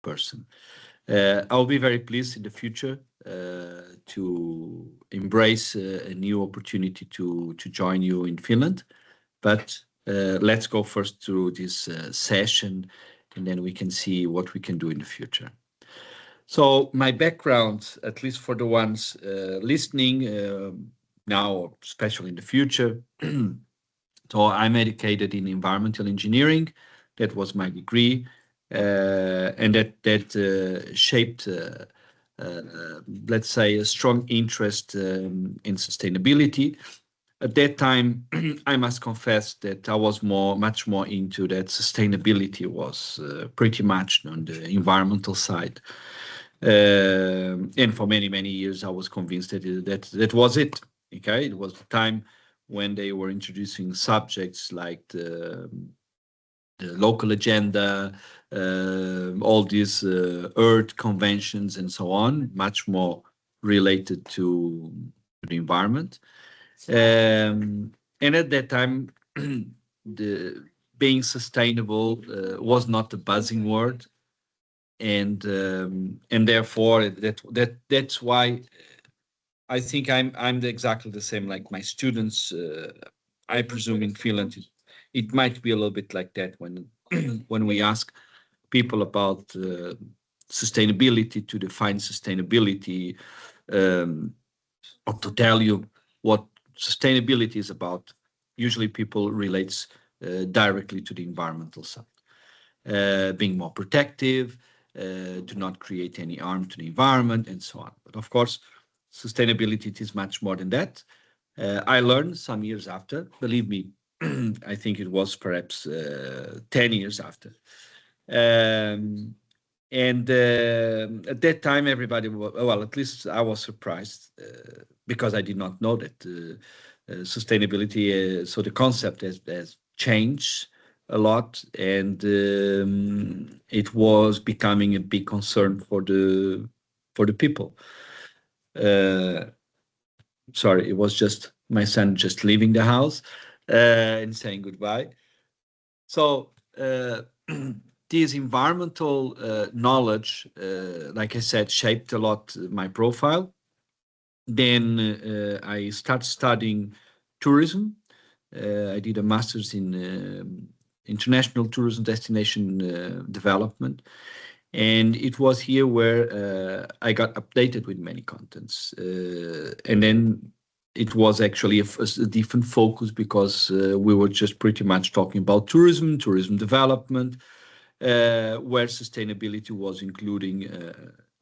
person. I'll be very pleased in the future to embrace a new opportunity to join you in Finland. But let's go first through this session, and then we can see what we can do in the future. So my background, at least for the ones listening now, especially in the future. So I'm educated in environmental engineering. That was my degree, and that shaped, let's say, a strong interest in sustainability. At that time, I must confess that I was much more into that sustainability was pretty much on the environmental side. And for many, many years, I was convinced that was it. Okay, it was the time when they were introducing subjects like the local agenda, all these Earth conventions and so on, much more related to the environment. And at that time, the being sustainable was not a buzzing word, and therefore that's why I think I'm exactly the same like my students. I presume in Finland it might be a little bit like that when when we ask people about sustainability, to define sustainability, or to tell you what sustainability is about. Usually people relates directly to the environmental side, being more protective, do not create any harm to the environment, and so on. But of course, sustainability is much more than that. I learned some years after, believe me, I think it was perhaps 10 years after. And at that time, everybody, well, at least I was surprised because I did not know that sustainability, so the concept has changed a lot, and it was becoming a big concern for the people. Sorry, it was just my son just leaving the house and saying goodbye. So this environmental knowledge, like I said, shaped a lot my profile. Then I started studying tourism. I did a master's in international tourism destination development. And it was here where I got updated with many contents. And then it was actually a different focus because we were just pretty much talking about tourism development, where sustainability was including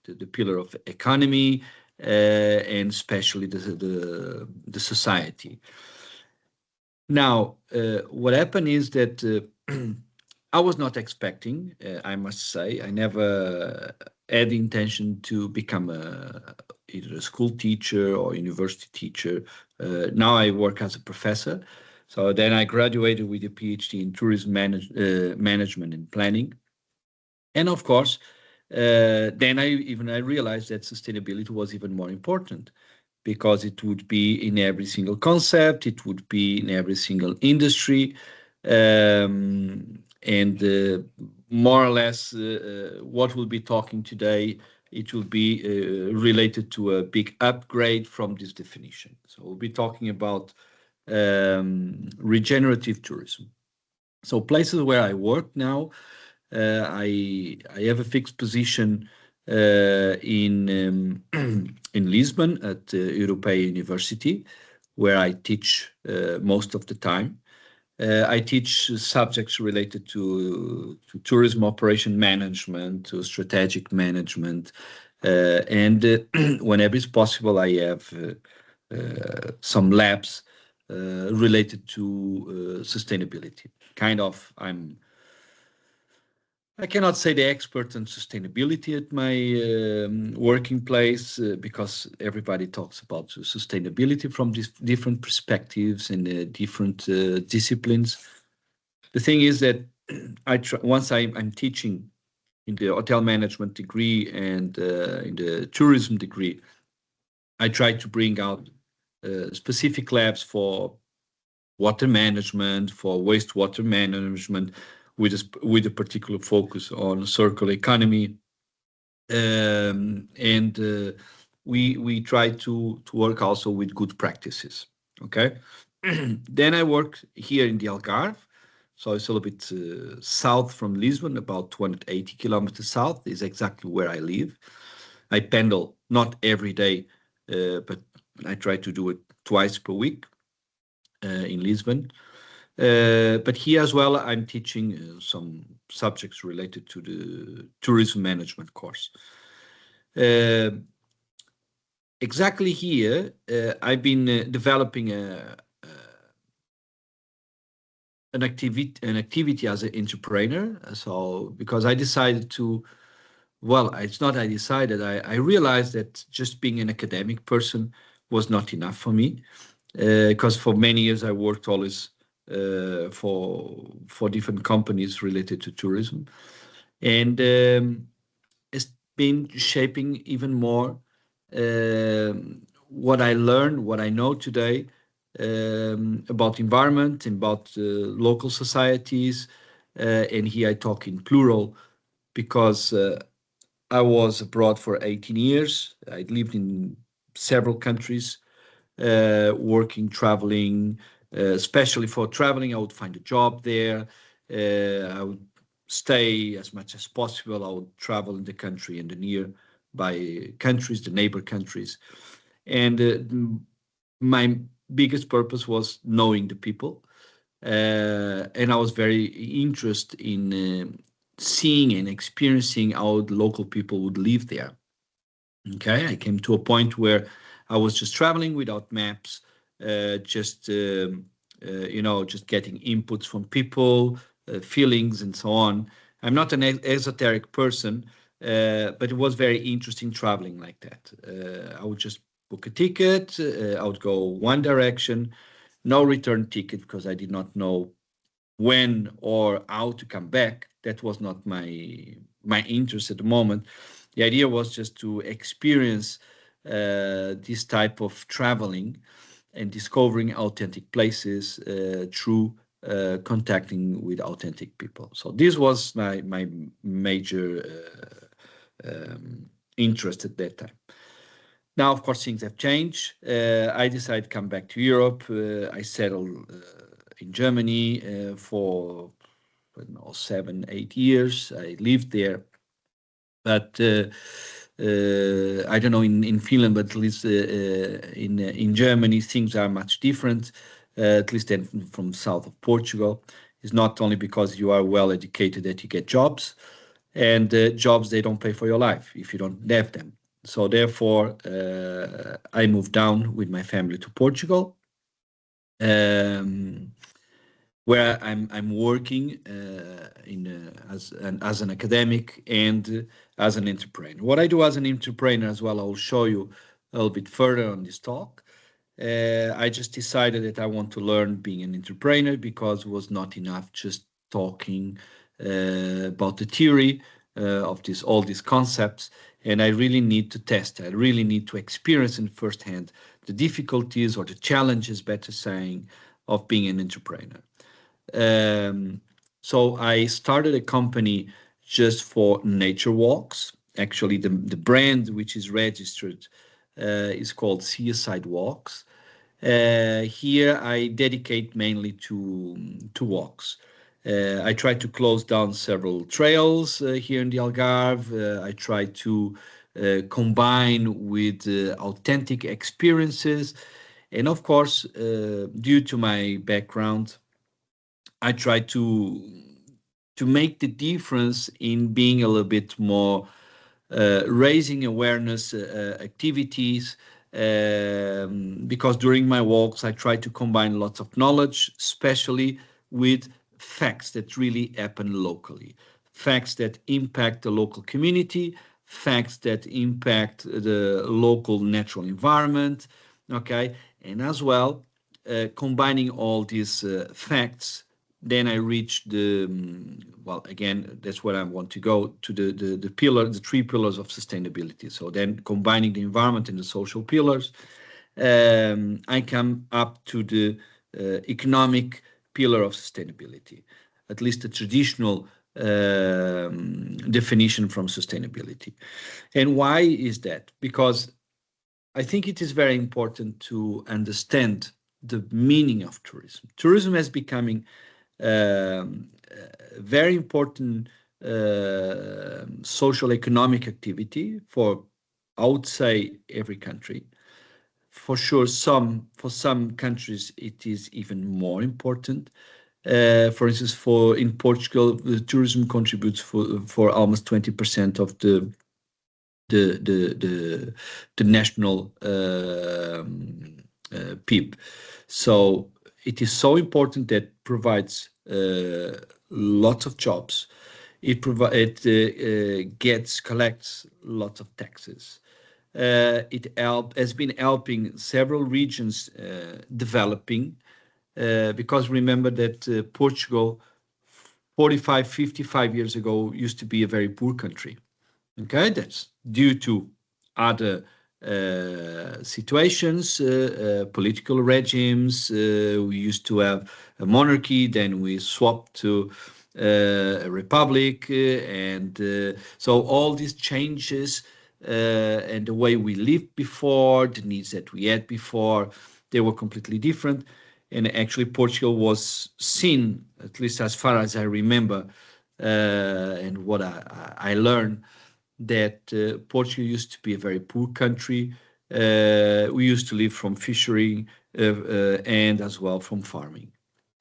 the pillar of economy and especially the society. Now, what happened is that I was not expecting, I must say, I never had the intention to become either a school teacher or university teacher. Now I work as a professor. So then I graduated with a PhD in tourism management and planning. And of course, then I realized that sustainability was even more important, because it would be in every single concept, it would be in every single industry, and more or less what we'll be talking today, it will be related to a big upgrade from this definition. So we'll be talking about regenerative tourism. So places where I work now, I have a fixed position in Lisbon at Europeia University, where I teach most of the time. I teach subjects related to tourism operation management, to strategic management, and whenever it's possible, I have some labs related to sustainability. Kind of, I cannot say the expert on sustainability at my working place because everybody talks about sustainability from these different perspectives and different disciplines. The thing is that once I'm teaching in the hotel management degree and in the tourism degree, I try to bring out specific labs for water management, for wastewater management, with a particular focus on circular economy, and we try to work also with good practices. Okay. Then I work here in the Algarve, so it's a little bit south from Lisbon, about 280 kilometers south is exactly where I live. I pendle not every day, but I try to do it twice per week in Lisbon. But here as well, I'm teaching some subjects related to the tourism management course. Exactly here, I've been developing an activity as an entrepreneur. So because I decided to, well, it's not I decided, I realized that just being an academic person was not enough for me, because for many years I worked always for different companies related to tourism, and it's been shaping even more what I learned, what I know today about environment, about local societies, and here I talk in plural because I was abroad for 18 years. I lived in several countries, working, traveling, especially for traveling. I would find a job there. I would stay as much as possible. I would travel in the country and the nearby countries, the neighbor countries. And my biggest purpose was knowing the people. And I was very interested in seeing and experiencing how the local people would live there. Okay, I came to a point where I was just traveling without maps, just just getting inputs from people, feelings, and so on. I'm not an esoteric person, but it was very interesting traveling like that. I would just book a ticket. I would go one direction, no return ticket because I did not know when or how to come back. That was not my interest at the moment. The idea was just to experience this type of traveling and discovering authentic places through contacting with authentic people. So this was my major interest at that time. Now, of course, things have changed. I decided to come back to Europe. I settled in Germany for, I don't know, 7, 8 years. I lived there. But I don't know in Finland, but at least in Germany, things are much different, at least from south of Portugal. It's not only because you are well educated that you get jobs, and jobs, they don't pay for your life if you don't have them. So therefore, I moved down with my family to Portugal, where I'm working as an academic and as an entrepreneur. What I do as an entrepreneur as well, I'll show you a little bit further on this talk. I just decided that I want to learn being an entrepreneur because it was not enough just talking about the theory of all these concepts, and I really need to test. I really need to experience in firsthand the difficulties or the challenges, better saying, of being an entrepreneur. So I started a company just for nature walks. Actually, the brand which is registered is called Seaside Walks. Here I dedicate mainly to walks. I try to close down several trails here in the Algarve. I try to combine with authentic experiences. And of course, due to my background, I try to make the difference in being a little bit more raising awareness activities, because during my walks I try to combine lots of knowledge, especially with facts that really happen locally, facts that impact the local community, facts that impact the local natural environment, okay, and as well combining all these facts. Then I reach the, well, again, that's where I want to go, to the 3 pillars of sustainability. So then combining the environment and the social pillars, I come up to the economic pillar of sustainability, at least the traditional definition from sustainability. And why is that? Because I think it is very important to understand the meaning of tourism. Tourism is becoming very important social economic activity for, I would say, every country. For sure, for some countries it is even more important. For instance, in Portugal, the tourism contributes for almost 20% of the national PIB. So it is so important that provides lots of jobs. It collects lots of taxes. It has been helping several regions developing, because remember that Portugal 45, 55 years ago used to be a very poor country. Okay, that's due to other situations, political regimes. We used to have a monarchy, then we swapped to a republic, and so all these changes and the way we lived before, the needs that we had before, they were completely different. And actually Portugal was seen, at least as far as I remember, and what I learned, that Portugal used to be a very poor country. We used to live from fishery and as well from farming.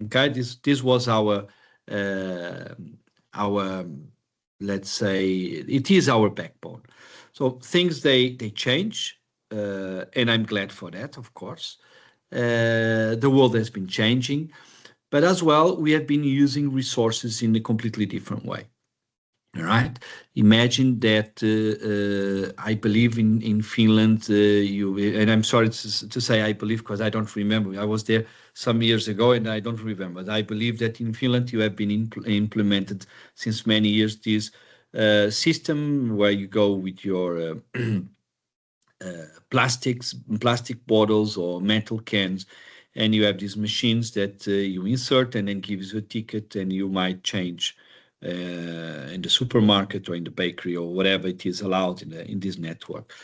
Okay, this was our let's say, it is our backbone. So things they change, and I'm glad for that, of course. The world has been changing, but as well we have been using resources in a completely different way. All right. Imagine that I believe in Finland. And I'm sorry to say I believe, because I don't remember. I was there some years ago and I don't remember. But I believe that in Finland you have been implemented since many years this system where you go with your plastic bottles or metal cans, and you have these machines that you insert and then gives you a ticket, and you might change in the supermarket or in the bakery or whatever it is allowed in this network.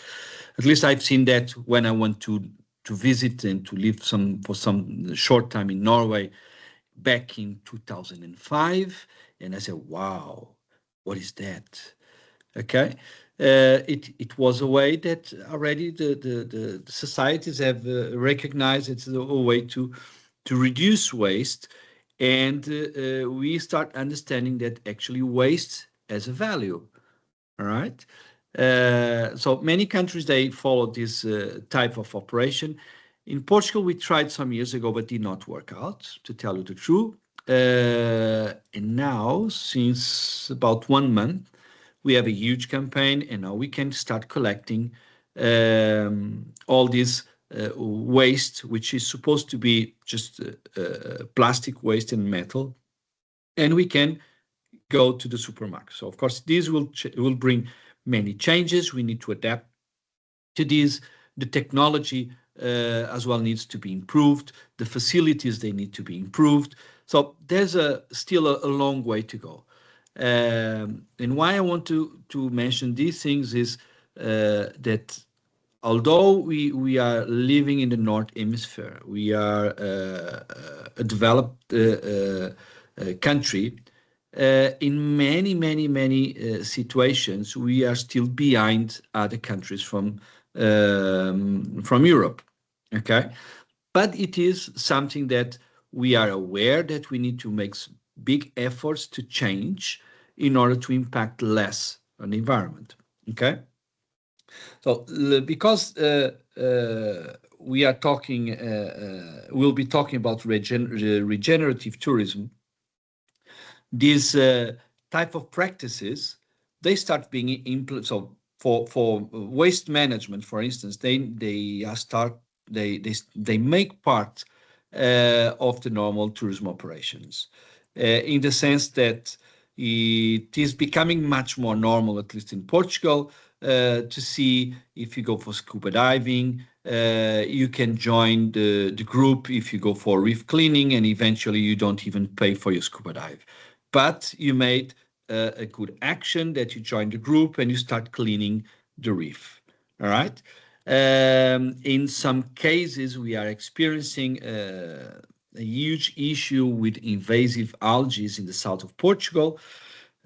At least I've seen that when I went to visit and to live for some short time in Norway back in 2005, and I said, wow, what is that? Okay. It was a way that already the societies have recognized it's a way to reduce waste, and we start understanding that actually waste has a value. All right. So many countries, they follow this type of operation. In Portugal, we tried some years ago, but did not work out, to tell you the truth. And now, since about 1 month, we have a huge campaign, and now we can start collecting all this waste, which is supposed to be just plastic waste and metal, and we can go to the supermarket. So, of course, this will bring many changes. We need to adapt to this. The technology as well needs to be improved. The facilities, they need to be improved. So there's still a long way to go. And why I want to mention these things is that although we are living in the North Hemisphere, we are a developed country, in many situations, we are still behind other countries from Europe, okay? But it is something that we are aware that we need to make big efforts to change in order to impact less on the environment, okay? So because we are talking, we'll be talking about regenerative tourism, these type of practices, they start being implemented. So for waste management, for instance, they make part of the normal tourism operations, in the sense that it is becoming much more normal, at least in Portugal, to see if you go for scuba diving, you can join the group if you go for reef cleaning, and eventually you don't even pay for your scuba dive. But you made a good action that you join the group and you start cleaning the reef. All right. In some cases, we are experiencing a huge issue with invasive algae in the south of Portugal.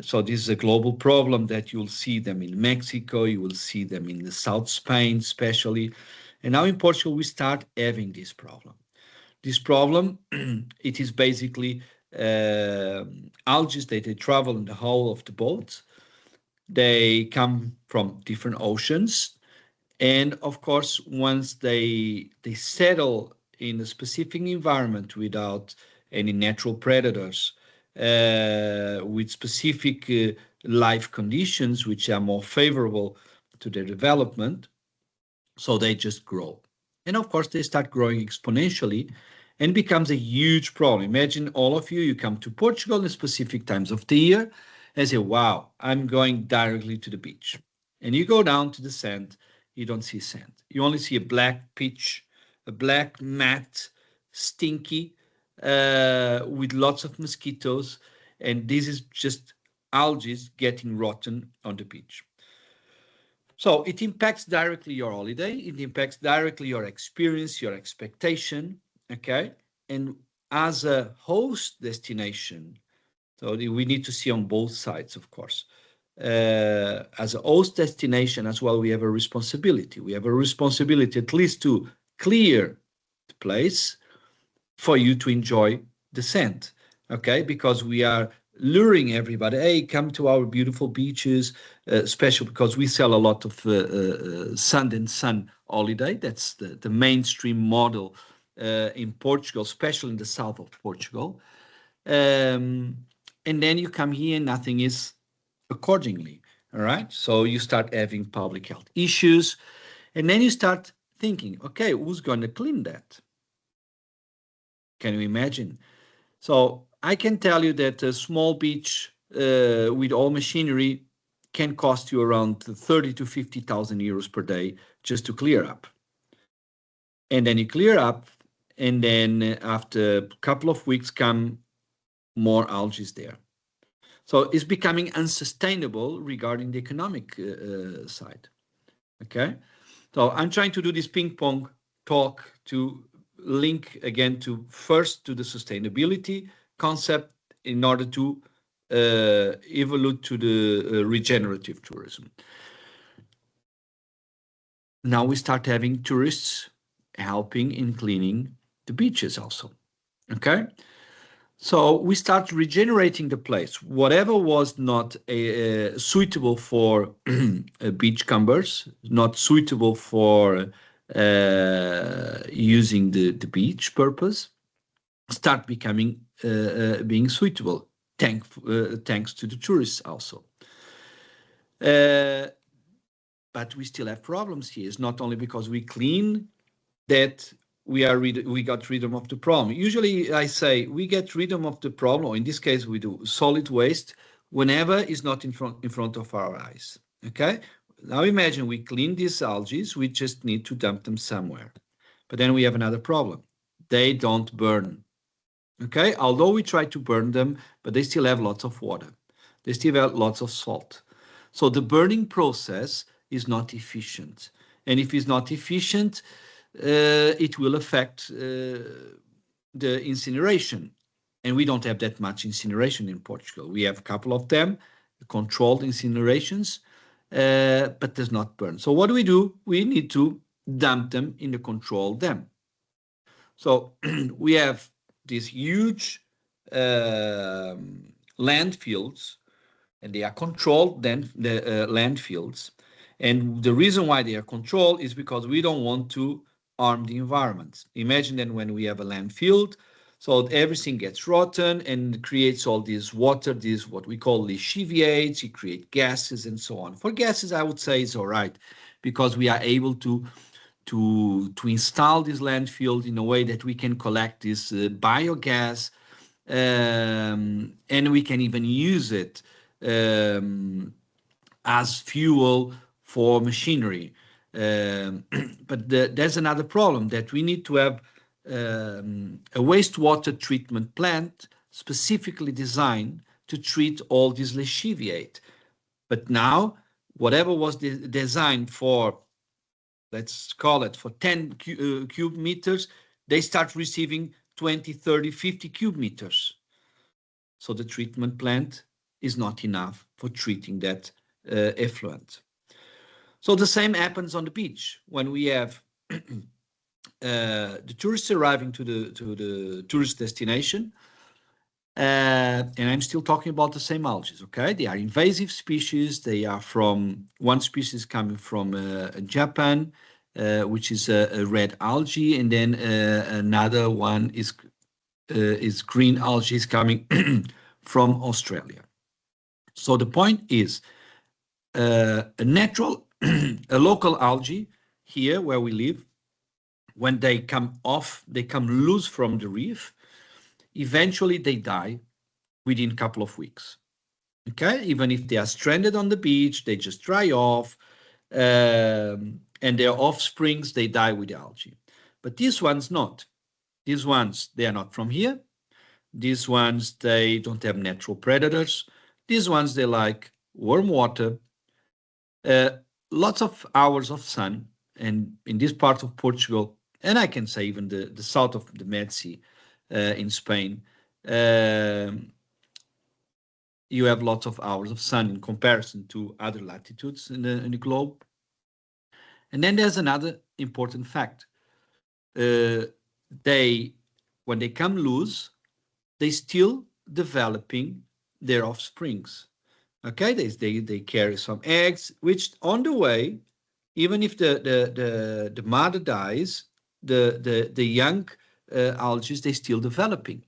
So this is a global problem that you'll see them in Mexico, you will see them in the South Spain especially. And now in Portugal, we start having this problem. This problem, it is basically algae that they travel in the hull of the boat. They come from different oceans. And of course, once they settle in a specific environment without any natural predators, with specific life conditions which are more favorable to their development, so they just grow. And of course, they start growing exponentially and becomes a huge problem. Imagine all of you come to Portugal in specific times of the year and say, wow, I'm going directly to the beach. And you go down to the sand, you don't see sand. You only see a black pitch, a black mat, stinky, with lots of mosquitoes. And this is just algae getting rotten on the beach. So it impacts directly your holiday. It impacts directly your experience, your expectation, okay? And as a host destination, so we need to see on both sides, of course. As a host destination as well, we have a responsibility. We have a responsibility at least to clear the place for you to enjoy the sand, okay? Because we are luring everybody, hey, come to our beautiful beaches, especially because we sell a lot of sand and sun holiday. That's the mainstream model in Portugal, especially in the south of Portugal. And then you come here and nothing is accordingly, all right? So you start having public health issues, and then you start thinking, okay, who's going to clean that? Can you imagine? So I can tell you that a small beach with all machinery can cost you around 30 to 50,000 euros per day just to clear up. And then you clear up, and then after a couple of weeks come more algae there. So it's becoming unsustainable regarding the economic side, okay? So I'm trying to do this ping pong talk to link again to first to the sustainability concept in order to evolve to the regenerative tourism. Now we start having tourists helping in cleaning the beaches also, okay? So we start regenerating the place. Whatever was not suitable for beachcombers, not suitable for using the beach purpose, start becoming being suitable, thanks to the tourists also. But we still have problems here. It's not only because we clean that we got rid of the problem. Usually I say we get rid of the problem, or in this case we do solid waste, whenever it's not in front of our eyes, okay? Now imagine we clean these algae, we just need to dump them somewhere. But then we have another problem. They don't burn, okay? Although we try to burn them, but they still have lots of water. They still have lots of salt. So the burning process is not efficient. And if it's not efficient, it will affect the incineration. And we don't have that much incineration in Portugal. We have a couple of them, controlled incinerations, but does not burn. So what do? We need to dump them in the controlled dam. So we have these huge landfills, and they are controlled then the landfills. And the reason why they are controlled is because we don't want to harm the environment. Imagine then when we have a landfill, so everything gets rotten and creates all this water, this what we call lixiviates, you create gases and so on. For gases, I would say it's all right, because we are able to install this landfill in a way that we can collect this biogas, and we can even use it as fuel for machinery. But there's another problem, that we need to have a wastewater treatment plant specifically designed to treat all this leachatiate. But now, whatever was designed for, let's call it for 10 cube meters, they start receiving 20, 30, 50 cube meters. So the treatment plant is not enough for treating that effluent. So the same happens on the beach when we have the tourists arriving to the tourist destination. And I'm still talking about the same algae, okay? They are invasive species. They are from, one species coming from Japan, which is a red algae, and then another one is green algae coming from Australia. So the point is, a natural, a local algae here where we live, when they come off, they come loose from the reef, eventually they die within a couple of weeks. Okay, even if they are stranded on the beach, they just dry off, and their offsprings, they die with the algae. But these ones not. These ones, they are not from here. These ones, they don't have natural predators. These ones, they like warm water, lots of hours of sun, and in this part of Portugal, and I can say even the south of the Med Sea in Spain, you have lots of hours of sun in comparison to other latitudes in the globe. And then there's another important fact. When they come loose, they still developing their offsprings. Okay, they carry some eggs, which on the way, even if the mother dies, the young algae, they still developing.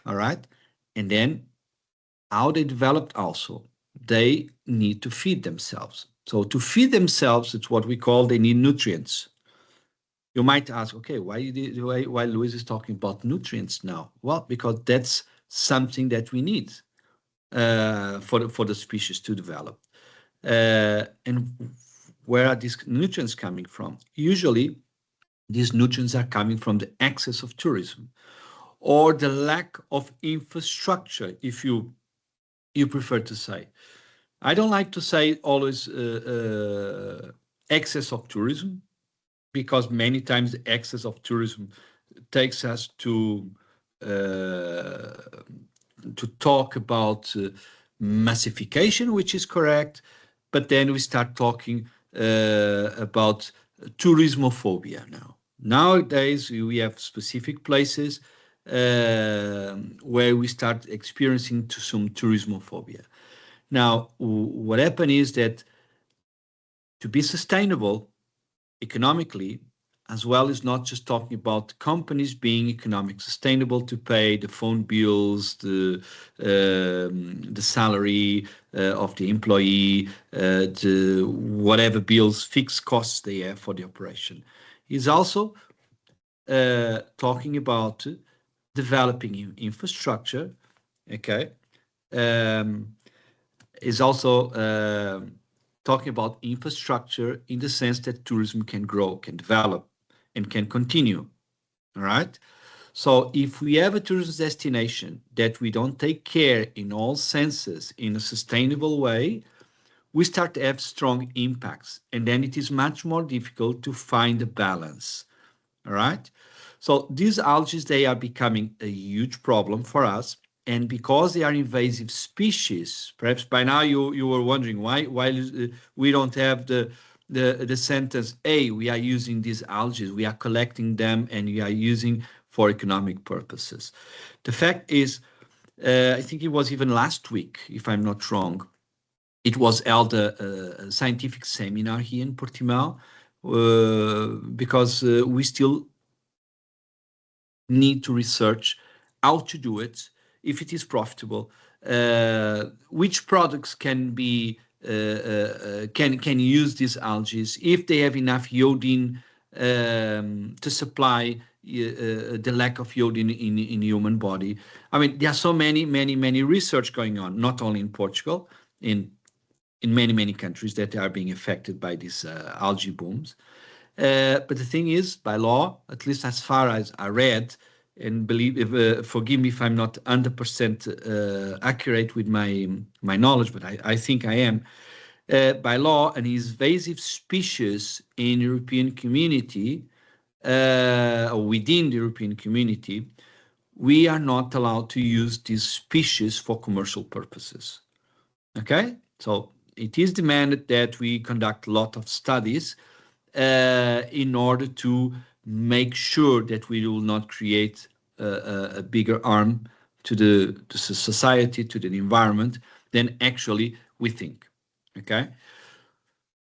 All right, and then how they developed also, they need to feed themselves. So to feed themselves, it's what we call, they need nutrients. You might ask, okay, why Luis is talking about nutrients now? Well, because that's something that we need for the species to develop. And where are these nutrients coming from? Usually, these nutrients are coming from the excess of tourism or the lack of infrastructure, if you prefer to say. I don't like to say always excess of tourism, because many times the excess of tourism takes us to talk about massification, which is correct, but then we start talking about tourismophobia now. Nowadays, we have specific places where we start experiencing some tourismophobia. Now, what happened is that to be sustainable economically, as well as not just talking about companies being economic sustainable to pay the phone bills, the salary of the employee, the whatever bills, fixed costs they have for the operation. Is also talking about developing infrastructure, okay? Is also talking about infrastructure in the sense that tourism can grow, can develop, and can continue, all right? So if we have a tourist destination that we don't take care in all senses in a sustainable way, we start to have strong impacts, and then it is much more difficult to find a balance, all right? So these algae, they are becoming a huge problem for us. And because they are invasive species, perhaps by now you were wondering why we don't have the sentence, hey, we are using these algae, we are collecting them, and we are using for economic purposes. The fact is, I think it was even last week, if I'm not wrong, it was held a scientific seminar here in Portimao, because we still need to research how to do it, if it is profitable, which products can be can use these algae, if they have enough iodine to supply the lack of iodine in human body. I mean, there are so many research going on, not only in Portugal, in many countries that are being affected by these algae booms. But the thing is, by law, at least as far as I read, and forgive me if I'm not 100% accurate with my knowledge, but I think I am. By law, an invasive species in European community, or within the European community, we are not allowed to use this species for commercial purposes. Okay, so it is demanded that we conduct a lot of studies in order to make sure that we will not create a bigger harm to the society, to the environment, than actually we think. Okay,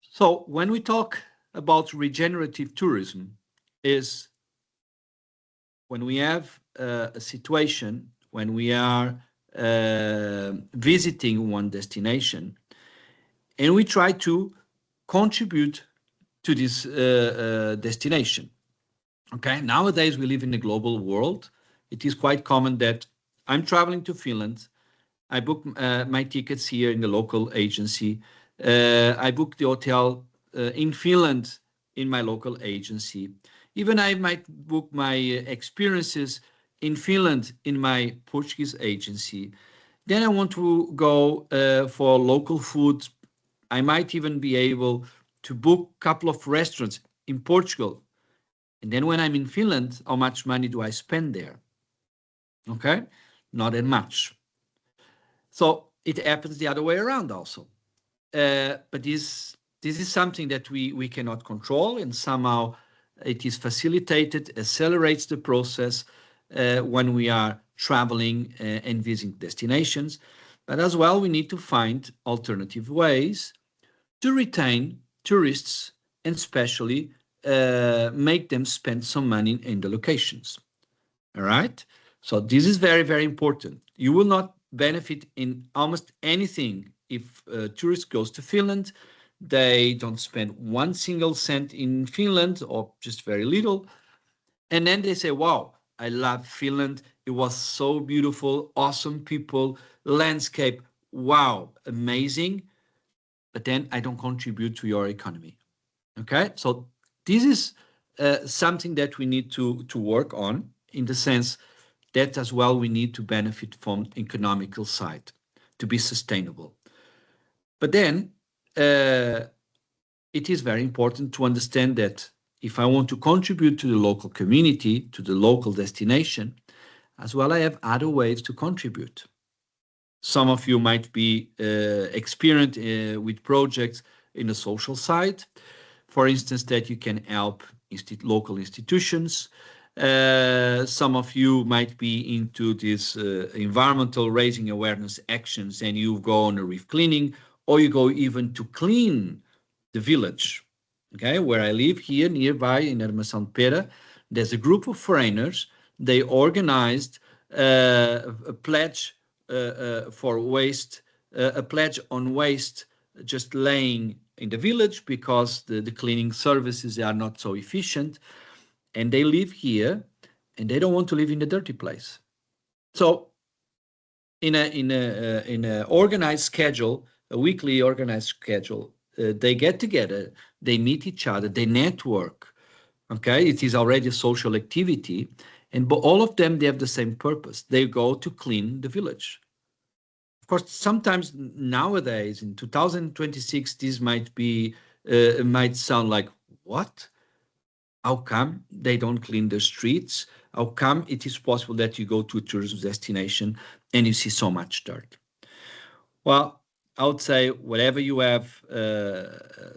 so when we talk about regenerative tourism, is when we have a situation when we are visiting one destination and we try to contribute to this destination. Okay, nowadays we live in a global world. It is quite common that I'm traveling to Finland. I book my tickets here in the local agency. I book the hotel in Finland in my local agency. Even I might book my experiences in Finland in my Portuguese agency. Then I want to go for local food. I might even be able to book a couple of restaurants in Portugal. And then when I'm in Finland, how much money do I spend there? Okay, not that much. So it happens the other way around also. But this is something that we cannot control, and somehow it is facilitated, accelerates the process when we are traveling and visiting destinations. But as well, we need to find alternative ways to retain tourists and especially make them spend some money in the locations. All right. So this is very, very important. You will not benefit in almost anything if a tourist goes to Finland. They don't spend 1 single cent in Finland or just very little. And then they say, wow, I love Finland. It was so beautiful, awesome people, landscape. Wow, amazing. But then I don't contribute to your economy. Okay, so this is something that we need to work on, in the sense that as well we need to benefit from economical side to be sustainable. But then it is very important to understand that if I want to contribute to the local community, to the local destination, as well I have other ways to contribute. Some of you might be experienced with projects in the social side. For instance, that you can help local institutions. Some of you might be into this environmental raising awareness actions, and you go on a reef cleaning, or you go even to clean the village. Okay, where I live here nearby in Armação de Pera, there's a group of foreigners. They organized a pledge for waste, a pledge on waste just laying in the village because the cleaning services are not so efficient, and they live here and they don't want to live in a dirty place. So in a organized schedule, a weekly organized schedule, they get together, they meet each other, they network. Okay, it is already a social activity, and but all of them, they have the same purpose. They go to clean the village. Of course, sometimes nowadays in 2026, this might sound like, what? How come they don't clean the streets? How come it is possible that you go to a tourism destination and you see so much dirt? Well, I would say whatever you have,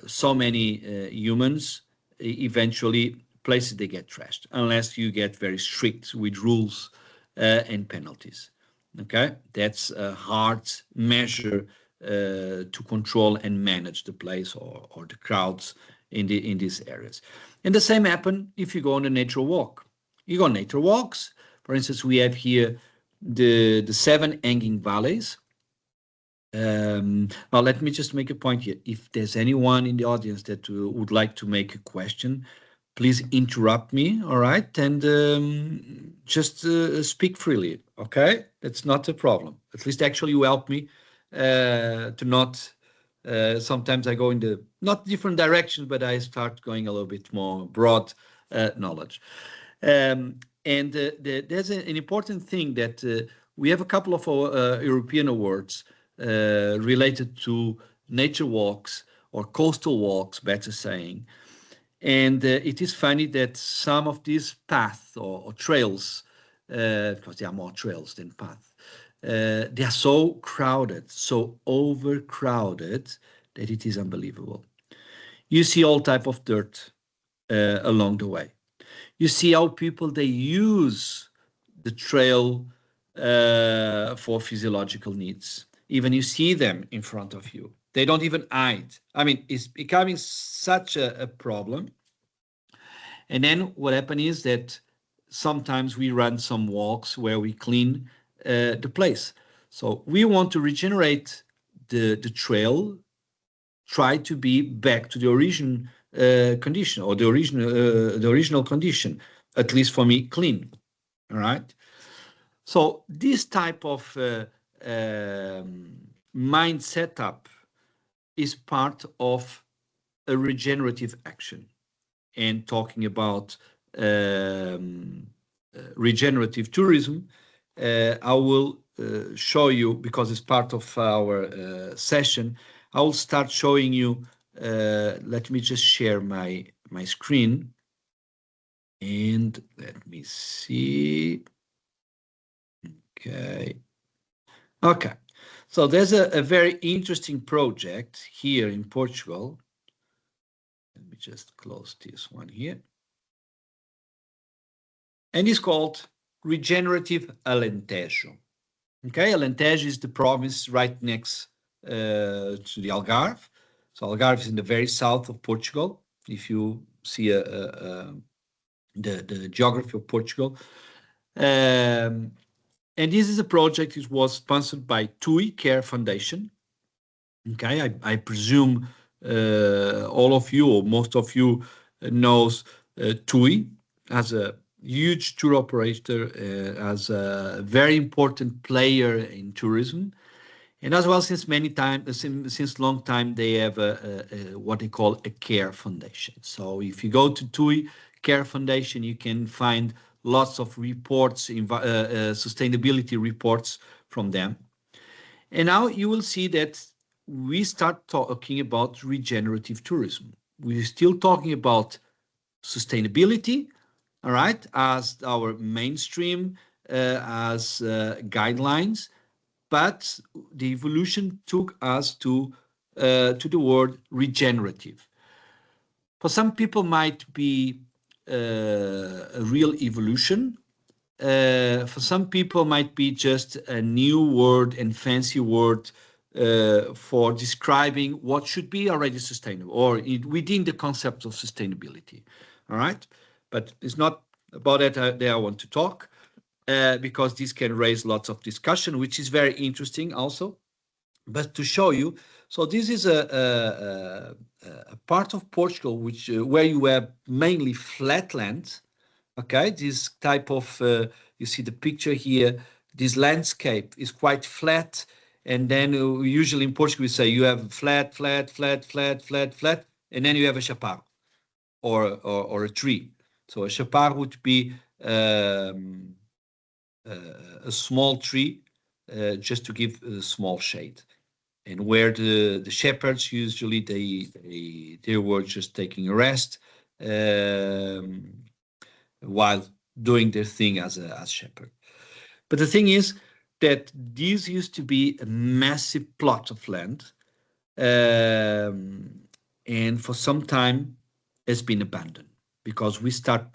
so many humans, eventually places they get trashed, unless you get very strict with rules and penalties. Okay, that's a hard measure to control and manage the place or the crowds in these areas. And the same happen if you go on a nature walk. You go on nature walks. For instance, we have here the 7 hanging valleys. Well, let me just make a point here. If there's anyone in the audience that would like to make a question, please interrupt me, all right? And just speak freely, okay? That's not a problem. At least actually you help me to not, sometimes I go in the, not different directions, but I start going a little bit more broad knowledge. And And there's an important thing that we have a couple of European awards related to nature walks or coastal walks, better saying. And it is funny that some of these paths or trails, because there are more trails than paths, they are so crowded, so overcrowded that it is unbelievable. You see all type of dirt along the way. You see how people, they use the trail for physiological needs. Even you see them in front of you. They don't even hide. I mean, it's becoming such a problem. And then what happens is that sometimes we run some walks where we clean the place. So we want to regenerate the trail, try to be back to the origin condition, or the original condition, at least for me, clean. All right. So this type of mind setup is part of a regenerative action. And talking about regenerative tourism, I will show you, because it's part of our session, I will start showing you, let me just share my screen, and let me see. Okay, so there's a very interesting project here in Portugal. Let me just close this one here. And it's called Regenerative Alentejo. Okay, Alentejo is the province right next to the Algarve. So Algarve is in the very south of Portugal. If you see the geography of Portugal. And this is a project that was sponsored by TUI Care Foundation. Okay, I presume all of you, or most of you, knows TUI as a huge tour operator, as a very important player in tourism, and as well since long time they have what they call a care foundation. So if you go to TUI Care Foundation, you can find lots of reports, sustainability reports from them. And now you will see that we start talking about regenerative tourism. We're still talking about sustainability, all right, as our mainstream, as guidelines, but the evolution took us to the word regenerative. For some people might be a real evolution. For some people might be just a new word and fancy word for describing what should be already sustainable, or within the concept of sustainability. All right, but it's not about that I want to talk, because this can raise lots of discussion, which is very interesting also. But to show you, so this is a part of Portugal which where you have mainly flat land. Okay, this type of you see the picture here. This landscape is quite flat. And then usually in Portugal, we say you have flat, flat, flat, flat, flat, flat, and then you have a chaparro or a tree. So a chaparro would be a small tree, just to give a small shade. And where the shepherds usually they were just taking a rest while doing their thing as shepherd. But the thing is that this used to be a massive plot of land, and for some time has been abandoned because we start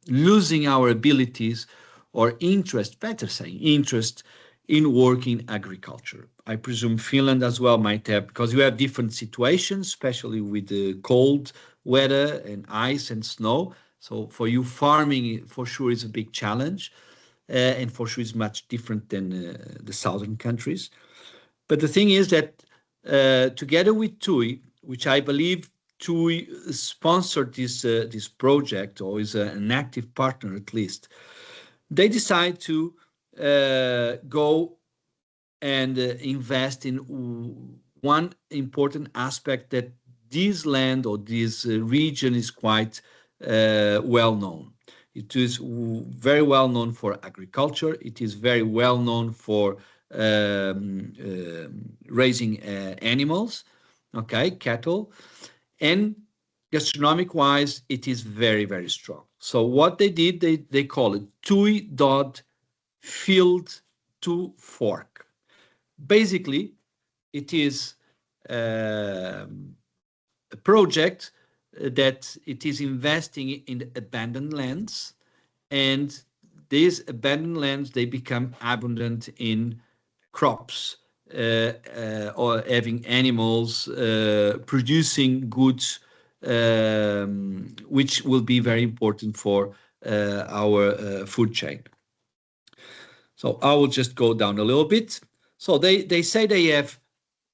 losing our abilities or interest, better saying, interest in working agriculture. I presume Finland as well might have, because you have different situations, especially with the cold weather and ice and snow. So for you, farming for sure is a big challenge. And for sure is much different than the southern countries. But the thing is that together with TUI, which I believe TUI sponsored this project, or is an active partner at least, they decide to go and invest in one important aspect, that this land or this region is quite well known. It is very well known for agriculture. It is very well known for raising animals, okay, cattle. And gastronomic wise, it is very, very strong. So what they did, they call it field to fork. Basically, it is a project that it is investing in abandoned lands, and these abandoned lands, they become abundant in crops or having animals producing goods, which will be very important for our food chain. So I will just go down a little bit. So they say they have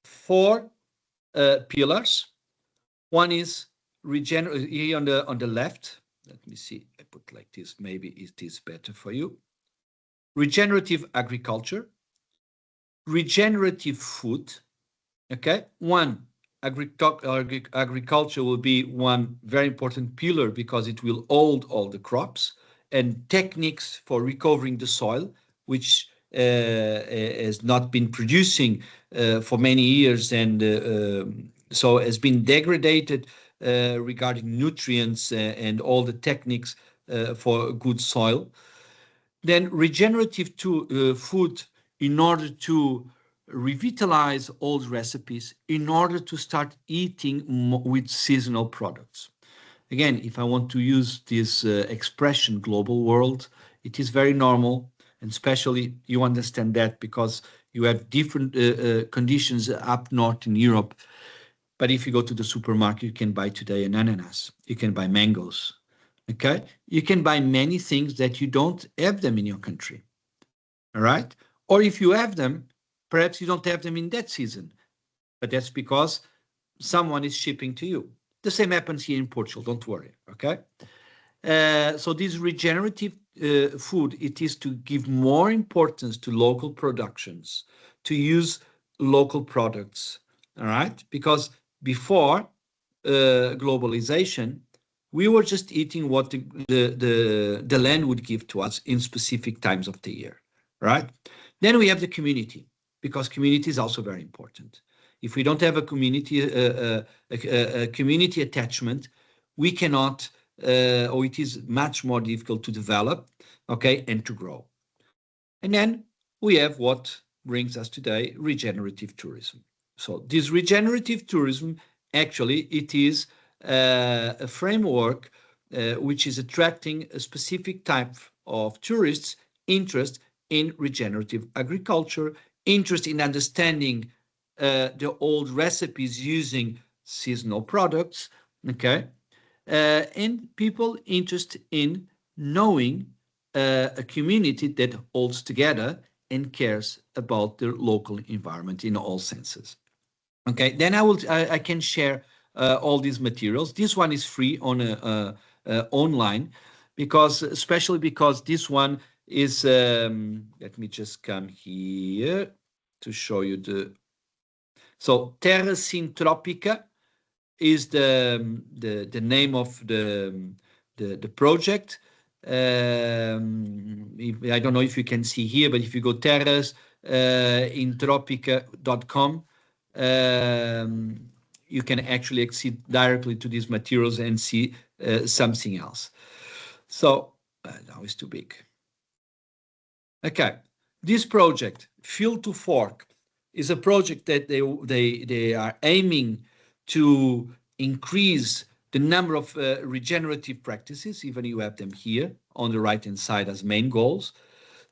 4 pillars. One is here on the left. Let me see. I put like this. Maybe it is better for you. Regenerative agriculture, regenerative food. Okay, agriculture will be one very important pillar because it will hold all the crops, and techniques for recovering the soil, which has not been producing for many years, and so has been degraded regarding nutrients and all the techniques for good soil. Then regenerative food, in order to revitalize old recipes, in order to start eating with seasonal products. Again, if I want to use this expression global world, it is very normal, and especially you understand that because you have different conditions up north in Europe. But if you go to the supermarket, you can buy today an ananas, you can buy mangoes, okay? You can buy many things that you don't have them in your country, all right? Or if you have them, perhaps you don't have them in that season, but that's because someone is shipping to you. The same happens here in Portugal, don't worry, okay? So this regenerative food, it is to give more importance to local productions, to use local products, all right? Because before globalization, we were just eating what the land would give to us in specific times of the year, right? Then we have the community, because community is also very important. If we don't have a community attachment, we cannot, or it is much more difficult to develop, okay, and to grow. And then we have what brings us today, regenerative tourism. So this regenerative tourism, actually, it is a framework which is attracting a specific type of tourists' interest in regenerative agriculture, interest in understanding the old recipes using seasonal products, okay? And people interested in knowing a community that holds together and cares about their local environment in all senses. Okay, then I can share all these materials. This one is free on online, because especially because this one is. Let me just come here to show you the. So Terra Sintropica is the name of the project. I don't know if you can see here, but if you go terrasintropica.com, you can actually accede directly to these materials and see something else. So now it's too big. Okay, this project, Field to Fork, is a project that they are aiming to increase the number of regenerative practices. Even you have them here on the right-hand side as main goals.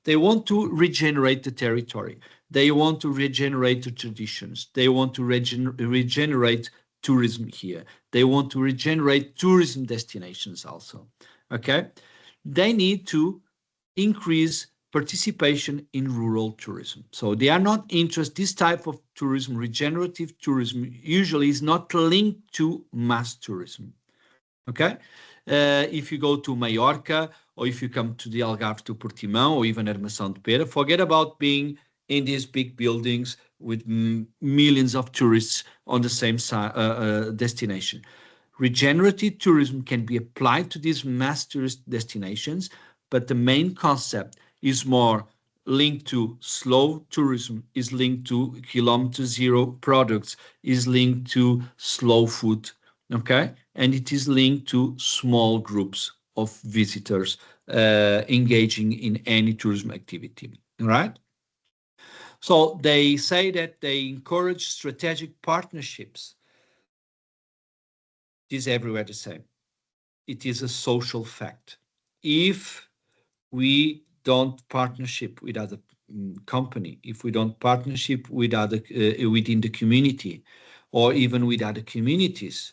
They want to regenerate the territory. They want to regenerate the traditions. They want to regenerate tourism here. They want to regenerate tourism destinations also, okay? They need to increase participation in rural tourism. So they are not interested, this type of tourism, regenerative tourism, usually is not linked to mass tourism, okay? If you go to Mallorca, or if you come to the Algarve to Portimão, or even Armação de Pera, forget about being in these big buildings with millions of tourists on the same destination. Regenerative tourism can be applied to these mass tourist destinations, but the main concept is more linked to slow tourism, is linked to kilometer zero products, is linked to slow food, okay? And it is linked to small groups of visitors engaging in any tourism activity, all right? So they say that they encourage strategic partnerships. It is everywhere the same. It is a social fact. If we don't partnership with other company, if we don't partnership with other within the community, or even with other communities,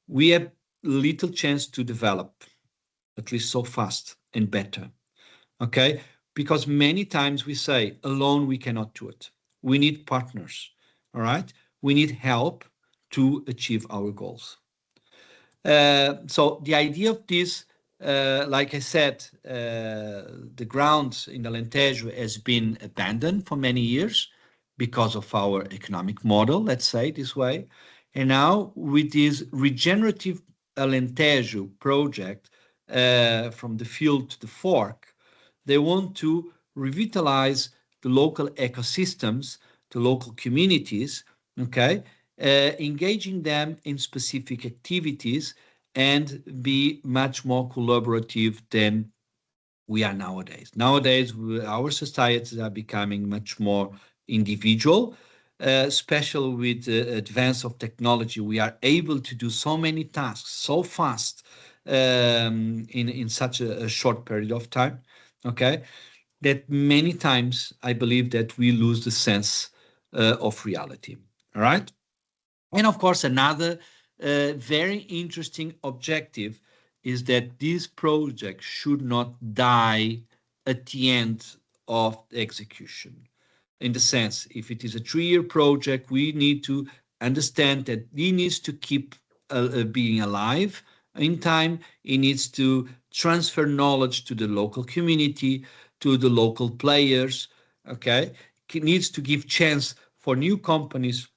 we have little chance to develop, at least so fast and better. Okay, because many times we say alone we cannot do it. We need partners. All right, we need help to achieve our goals. So the idea of this, like I said, the ground in Alentejo has been abandoned for many years because of our economic model, let's say this way. And now with this regenerative Alentejo project, from the field to the fork, they want to revitalize the local ecosystems, the local communities, okay, engaging them in specific activities and be much more collaborative than we are nowadays. Nowadays, our societies are becoming much more individual, especially with the advance of technology. We are able to do so many tasks so fast in such a short period of time, okay, that many times I believe that we lose the sense of reality, all right? And of course, another very interesting objective is that this project should not die at the end of the execution. In the sense, if it is a 3-year project, we need to understand that it needs to keep being alive in time. It needs to transfer knowledge to the local community, to the local players, okay? It needs to give chance for new companies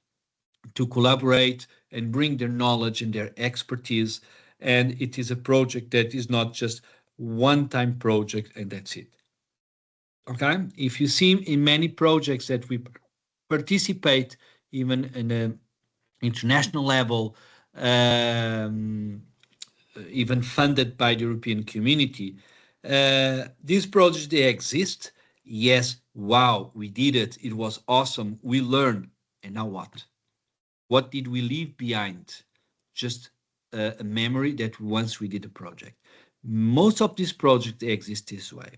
to collaborate and bring their knowledge and their expertise. And it is a project that is not just one-time project and that's it. Okay, if you see in many projects that we participate, even in an international level, even funded by the European community, these projects, they exist. Yes, wow, we did it. It was awesome. We learned. And now what? What did we leave behind? Just a memory that once we did a project. Most of these projects exist this way.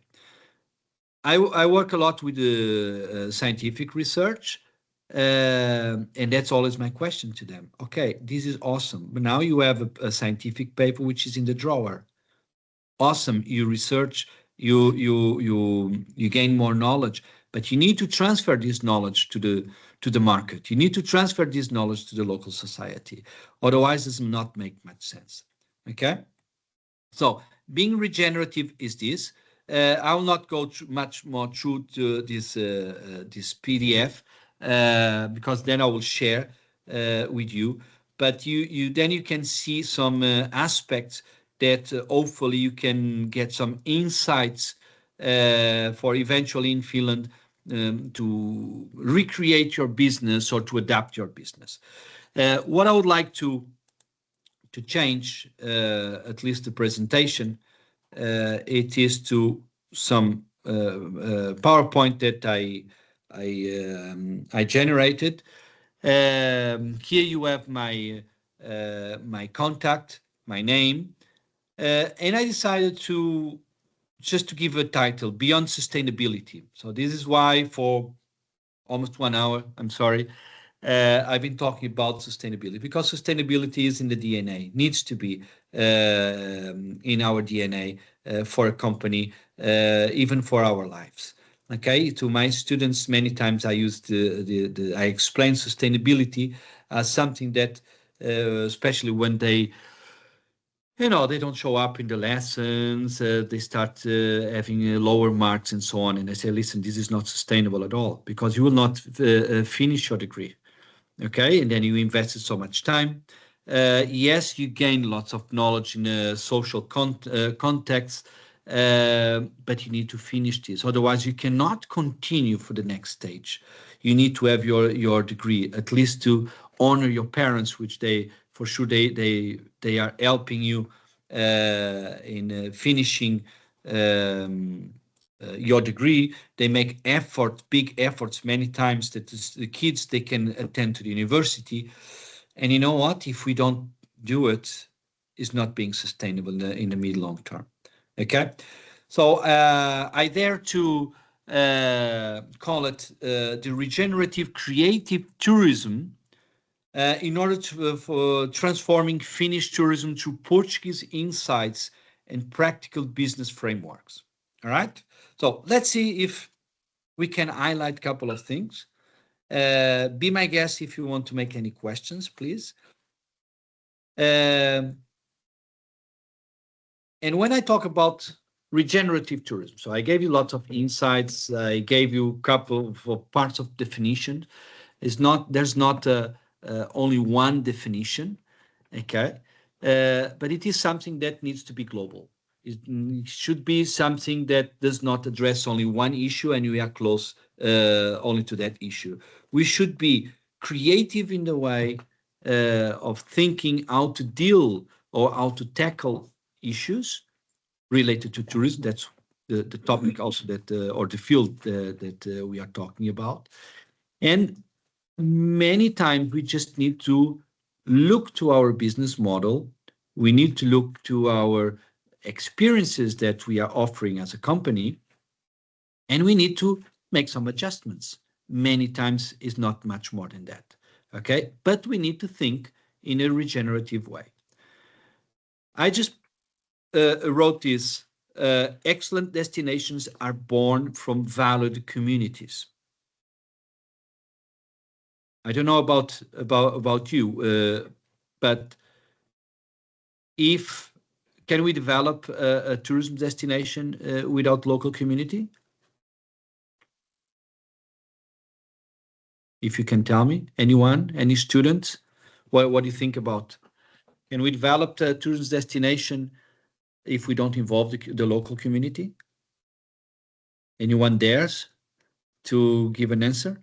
I work a lot with scientific research, and that's always my question to them. Okay, this is awesome, but now you have a scientific paper which is in the drawer. Awesome, you research, you gain more knowledge, but you need to transfer this knowledge to the market. You need to transfer this knowledge to the local society. Otherwise, it does not make much sense. Okay, so being regenerative is this. I will not go much more through to this PDF because then I will share with you. But then you can see some aspects that hopefully you can get some insights for eventually in Finland to recreate your business or to adapt your business. What I would like to change, at least the presentation, it is to some PowerPoint that I generated. Here you have my contact, my name, and I decided to just to give a title, Beyond Sustainability. So this is why for almost 1 hour, I'm sorry, I've been talking about sustainability, because sustainability is in the DNA, needs to be in our DNA for a company, even for our lives. Okay, to my students, many times I use I explain sustainability as something that, especially when they don't show up in the lessons, they start having lower marks and so on. And I say, listen, this is not sustainable at all, because you will not finish your degree. Okay, and then you invested so much time, Yes, you gain lots of knowledge in a social context, but you need to finish this. Otherwise, you cannot continue for the next stage. You need to have your degree, at least to honor your parents, which they, for sure, they are helping you in finishing your degree. They make big efforts many times that the kids, they can attend to the university. And you know what? If we don't do it, it's not being sustainable in the mid long term. Okay, so I dare to call it the regenerative creative tourism in order to for transforming Finnish tourism through Portuguese insights and practical business frameworks. All right, so let's see if we can highlight a couple of things. Be my guest if you want to make any questions, please. And when I talk about regenerative tourism, so I gave you lots of insights. I gave you a couple of parts of definition. There's not only one definition, okay? But it is something that needs to be global. It should be something that does not address only one issue and we are close only to that issue. We should be creative in the way of thinking how to deal or how to tackle issues related to tourism. That's the topic also that, or the field that we are talking about. And many times we just need to look to our business model. We need to look to our experiences that we are offering as a company, and we need to make some adjustments. Many times is not much more than that, okay? But we need to think in a regenerative way. I just wrote this, excellent destinations are born from valued communities. I don't know about you, but can we develop a tourism destination without local community? If you can tell me, anyone, any students, what do you think about? Can we develop a tourism destination if we don't involve the local community? Anyone dares to give an answer?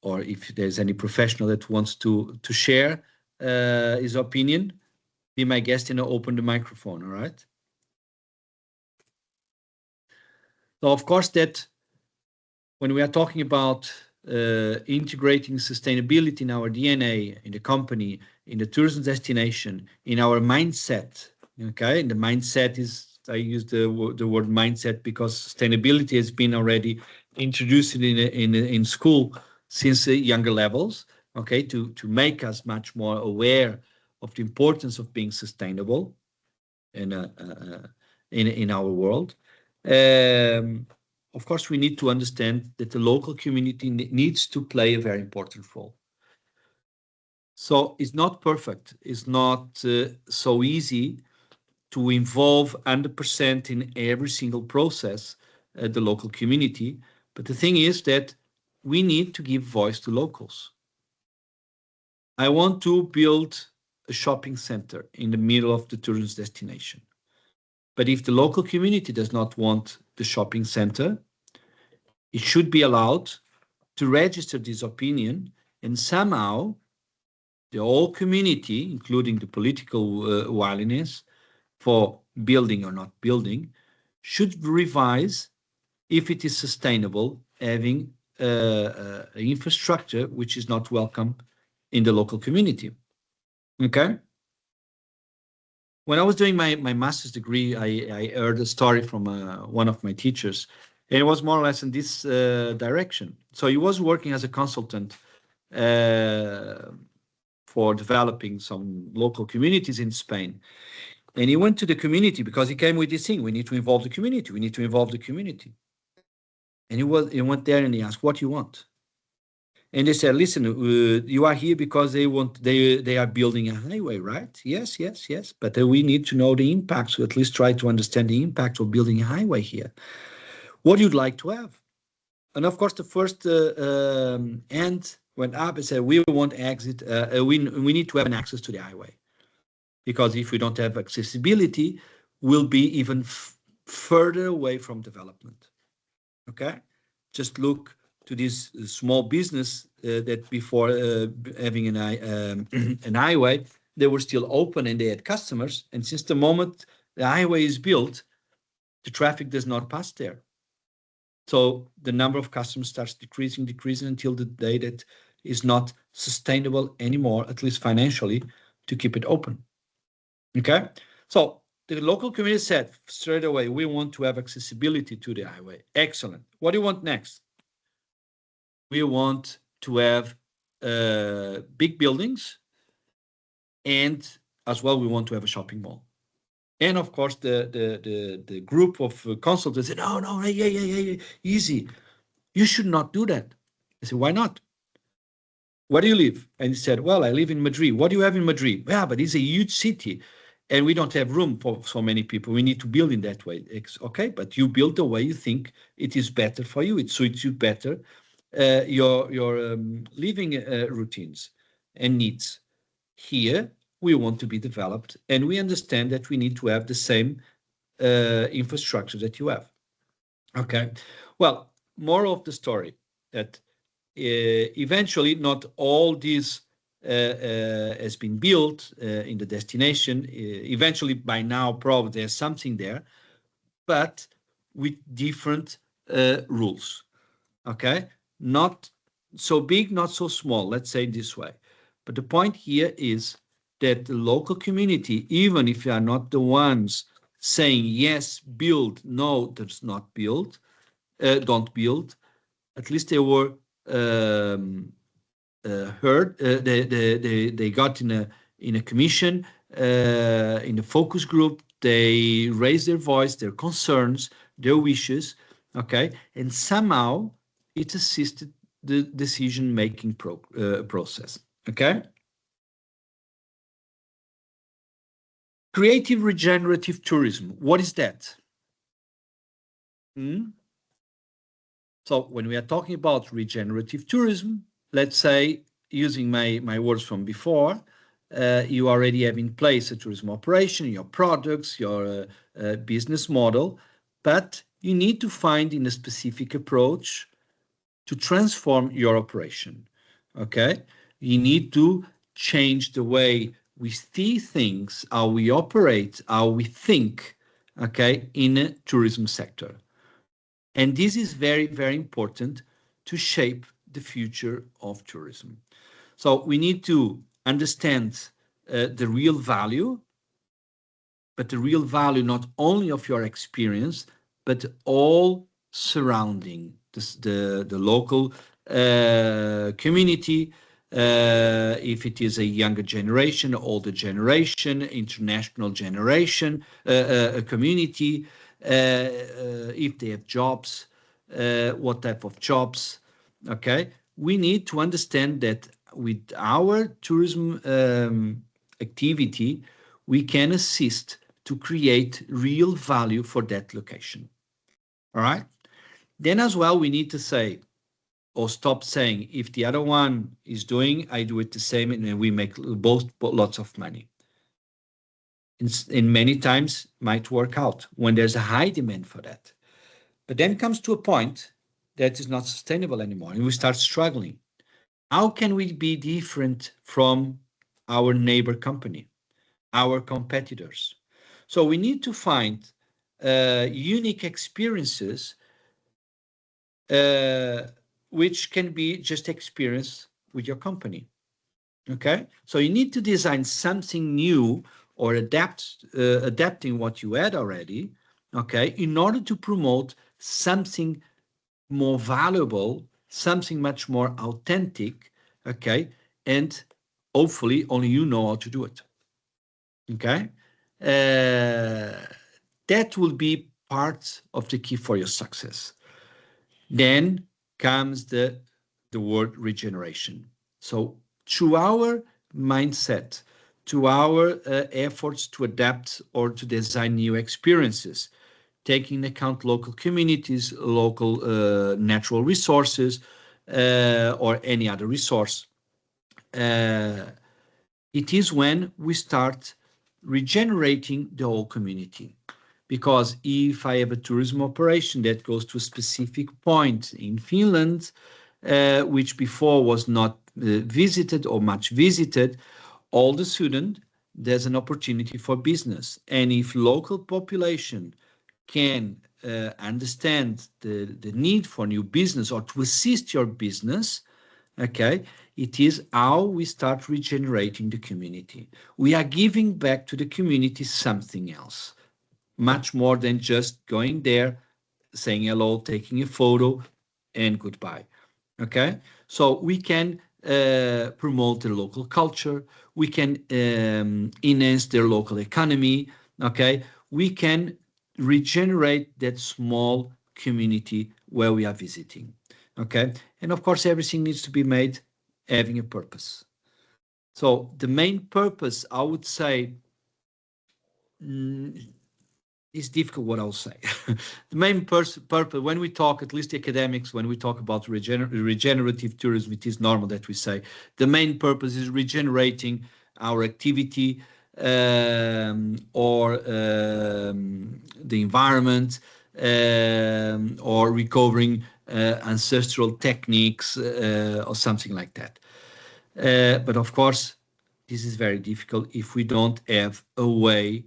Or if there's any professional that wants to share his opinion, be my guest and open the microphone, all right? So of course that when we are talking about integrating sustainability in our DNA, in the company, in the tourism destination, in our mindset, okay? And the mindset is, I use the word mindset because sustainability has been already introduced in school since younger levels, okay, to make us much more aware of the importance of being sustainable in our world. Of course, we need to understand that the local community needs to play a very important role. So it's not perfect. It's not so easy to involve 100% in every single process the local community. But the thing is that we need to give voice to locals. I want to build a shopping center in the middle of the tourism destination. But if the local community does not want the shopping center, it should be allowed to register this opinion, and somehow the whole community, including the political willingness for building or not building, should revise if it is sustainable having infrastructure which is not welcome in the local community. Okay? When I was doing my master's degree, I heard a story from one of my teachers, and it was more or less in this direction. So he was working as a consultant for developing some local communities in Spain. And he went to the community because he came with this thing, we need to involve the community, we need to involve the community. And he went there and he asked, what do you want? And they said, listen, you are here because they are building a highway, right? Yes. But we need to know the impact, so at least try to understand the impact of building a highway here. What you'd like to have? And of course, the first end went up and said, we won't exit. We need to have an access to the highway, because if we don't have accessibility, we'll be even further away from development. Okay, just look to this small business that before having an highway, they were still open and they had customers. And since the moment the highway is built, the traffic does not pass there. So the number of customers starts decreasing until the day that is not sustainable anymore, at least financially, to keep it open. Okay, so the local community said straight away, we want to have accessibility to the highway. Excellent. What do you want next? We want to have big buildings, and as well, we want to have a shopping mall. And of course, the group of consultants said, no, yeah, easy. You should not do that. I said, why not? Where do you live? And he said, well, I live in Madrid. What do you have in Madrid? Yeah, but it's a huge city and we don't have room for so many people. We need to build in that way. Okay, but you build the way you think it is better for you. It suits you better, your living routines and needs. Here, we want to be developed, and we understand that we need to have the same infrastructure that you have. Okay, well, moral of the story, that eventually not all this has been built in the destination. Eventually, by now, probably there's something there, but with different rules. Okay, not so big, not so small, let's say this way. But the point here is that the local community, even if you are not the ones saying yes, build, no, does not build, don't build, at least they were heard. They got in a commission, in a focus group. They raised their voice, their concerns, their wishes. Okay, and somehow it assisted the decision-making process. Okay. Creative regenerative tourism. What is that? So when we are talking about regenerative tourism, let's say, using my words from before, you already have in place a tourism operation, your products, your business model, but you need to find in a specific approach to transform your operation. Okay, you need to change the way we see things, how we operate, how we think, okay, in a tourism sector. And this is very, very important to shape the future of tourism. So we need to understand the real value, but the real value not only of your experience, but all surrounding the local community, if it is a younger generation, older generation, international generation, a community, if they have jobs, what type of jobs. Okay, we need to understand that with our tourism activity, we can assist to create real value for that location. All right. Then as well, we need to say, or stop saying, if the other one is doing, I do it the same, and we make both lots of money. And many times might work out when there's a high demand for that. But then comes to a point that is not sustainable anymore, and we start struggling. How can we be different from our neighbor company, our competitors? So we need to find unique experiences which can be just experience with your company. Okay, so you need to design something new or adapting what you had already, okay, in order to promote something more valuable, something much more authentic, okay, and hopefully only you know how to do it. Okay, that will be part of the key for your success. Then comes the word regeneration. So through our mindset, to our efforts to adapt or to design new experiences, taking into account local communities, local natural resources, or any other resource. It is when we start regenerating the whole community. Because if I have a tourism operation that goes to a specific point in Finland, which before was not visited or much visited, all of a sudden there's an opportunity for business. And if local population can understand the need for new business or to assist your business, okay, it is how we start regenerating the community. We are giving back to the community something else, much more than just going there, saying hello, taking a photo, and goodbye. Okay, so we can promote the local culture, we can enhance their local economy, okay, we can regenerate that small community where we are visiting, okay, and of course everything needs to be made having a purpose. So the main purpose, I would say, it's difficult what I'll say. The main purpose, when we talk, at least the academics, when we talk about regenerative tourism, it is normal that we say the main purpose is regenerating our activity or the environment or recovering ancestral techniques or something like that. But of course, this is very difficult if we don't have a way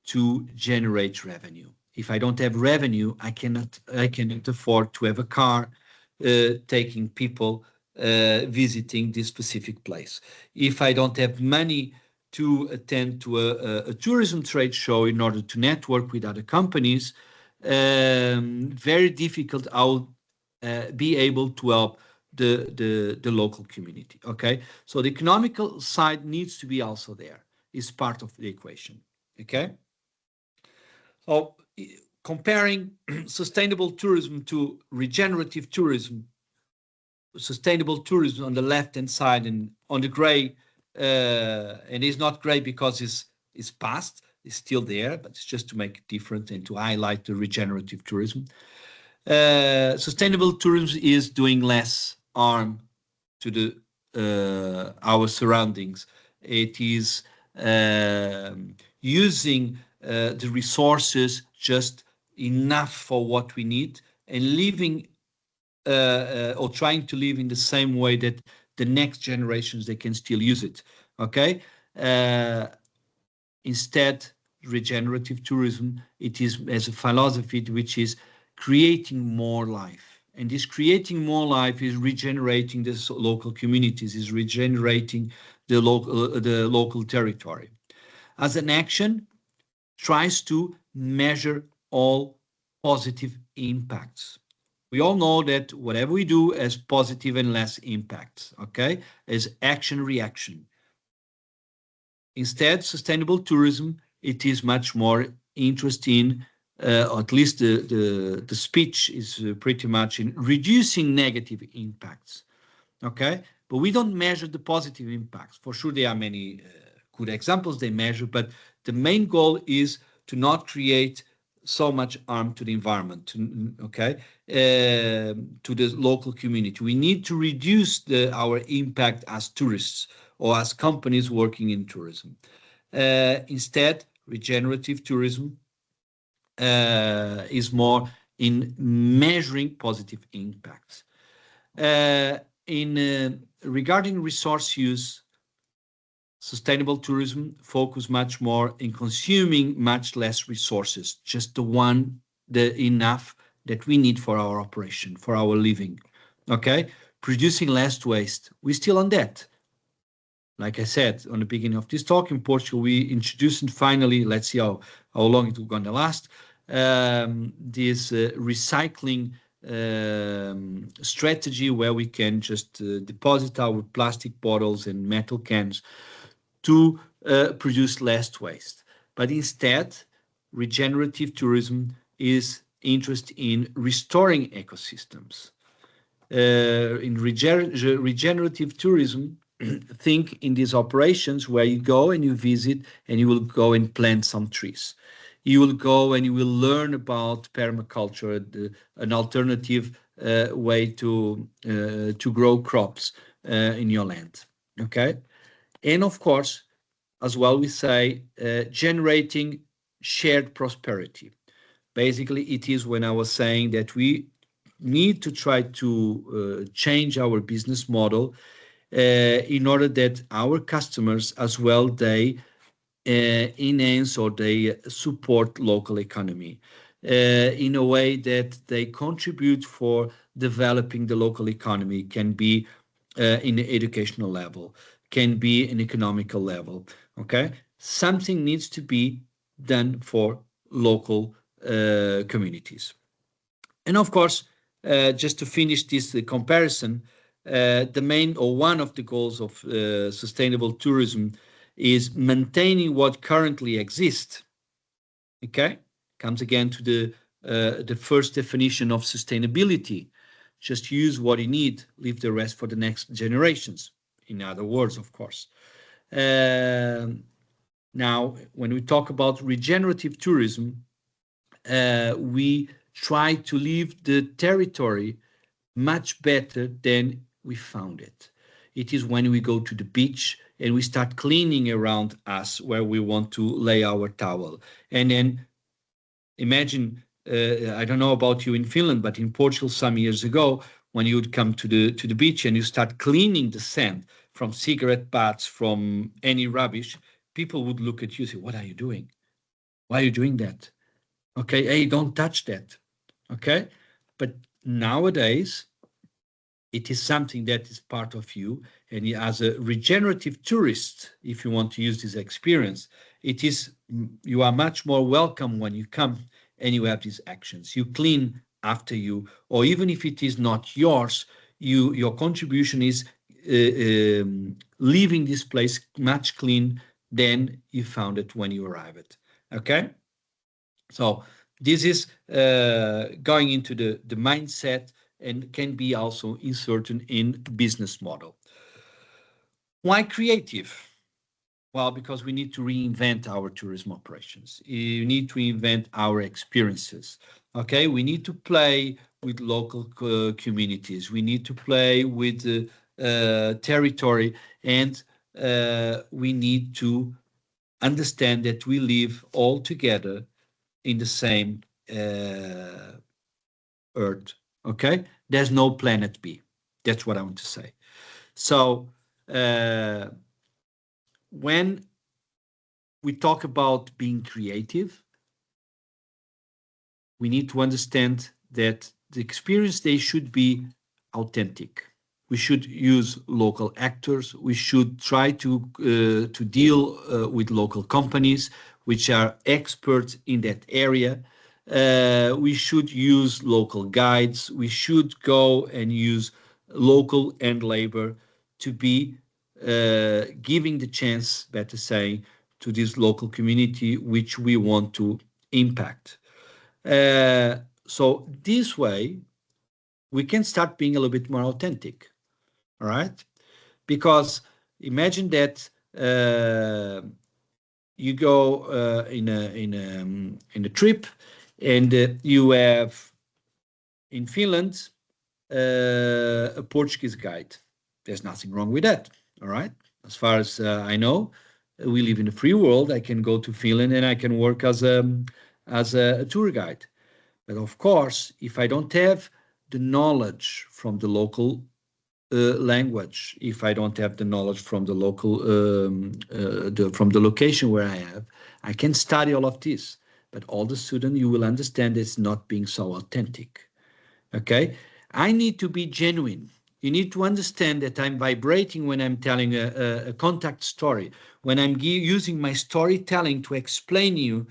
to generate revenue. If I don't have revenue, I cannot afford to have a car taking people visiting this specific place. If I don't have money to attend to a tourism trade show in order to network with other companies, very difficult. I'll be able to help the local community. Okay, so the economical side needs to be also there. Is part of the equation. Okay. So comparing sustainable tourism to regenerative tourism, sustainable tourism on the left-hand side and on the gray, and it's not gray because it's past, it's still there, but it's just to make it different and to highlight the regenerative tourism. Sustainable tourism is doing less harm to the our surroundings. It is using the resources just enough for what we need and living or trying to live in the same way that the next generations, they can still use it. Okay. Instead, regenerative tourism, it is as a philosophy which is creating more life. And this creating more life is regenerating the local communities, is regenerating the local territory. As an action, tries to measure all positive impacts. We all know that whatever we do has positive and less impacts, okay? As action-reaction. Instead, sustainable tourism, it is much more interesting, or at least the speech is pretty much in reducing negative impacts, okay? But we don't measure the positive impacts. For sure, there are many good examples they measure, but the main goal is to not create so much harm to the environment, okay, to the local community. We need to reduce our impact as tourists or as companies working in tourism. Instead, regenerative tourism is more in measuring positive impacts. Regarding resource use, sustainable tourism focus much more in consuming much less resources, just the enough that we need for our operation, for our living, okay? Producing less waste. We're still on that. Like I said, on the beginning of this talk, in Portugal, we introduced and finally, let's see how long it will going to last, this recycling strategy where we can just deposit our plastic bottles and metal cans to produce less waste. But instead, regenerative tourism is interested in restoring ecosystems. In regenerative tourism, think in these operations where you go and you visit and you will go and plant some trees. you will go and you will learn about permaculture, an alternative way to grow crops in your land. Okay, and of course, as well, we say generating shared prosperity. Basically, it is when I was saying that we need to try to change our business model in order that our customers as well, they enhance or they support local economy in a way that they contribute for developing the local economy. Can be in the educational level, can be an economical level. Okay, something needs to be done for local communities. And of course, just to finish this comparison, the main or one of the goals of sustainable tourism is maintaining what currently exists. Okay, comes again to the first definition of sustainability. Just use what you need, leave the rest for the next generations. In other words, of course. Now, when we talk about regenerative tourism, we try to leave the territory much better than we found it. It is when we go to the beach and we start cleaning around us where we want to lay our towel. And then imagine, I don't know about you in Finland, but in Portugal some years ago, when you would come to the beach and you start cleaning the sand from cigarette butts, from any rubbish, people would look at you and say, what are you doing? Why are you doing that? Okay, hey, don't touch that. Okay, but nowadays, it is something that is part of you. And as a regenerative tourist, if you want to use this experience, you are much more welcome when you come and you have these actions. You clean after you, or even if it is not yours, your contribution is leaving this place much clean than you found it when you arrived. Okay, so this is going into the mindset and can be also inserted in business model. Why creative? Well, because we need to reinvent our tourism operations. You need to invent our experiences. Okay, we need to play with local communities. We need to play with territory, and we need to understand that we live all together in the same Earth. Okay, there's no planet B. That's what I want to say. So when we talk about being creative, we need to understand that the experience, they should be authentic. We should use local actors. We should try to deal with local companies which are experts in that area. We should use local guides. We should go and use local and labor to be giving the chance, better saying, to this local community which we want to impact. So this way, we can start being a little bit more authentic, all right? Because imagine that you go in a trip, and you have in Finland a Portuguese guide. There's nothing wrong with that, all right? As far as I know, we live in a free world. I can go to Finland and I can work as a tour guide. But of course, if I don't have the knowledge from the local language, if I don't have the knowledge from the local, from the location where I can study all of this. But all the student, you will understand it's not being so authentic. Okay, I need to be genuine. You need to understand that I'm vibrating when I'm telling a contact story, when I'm using my storytelling to explaining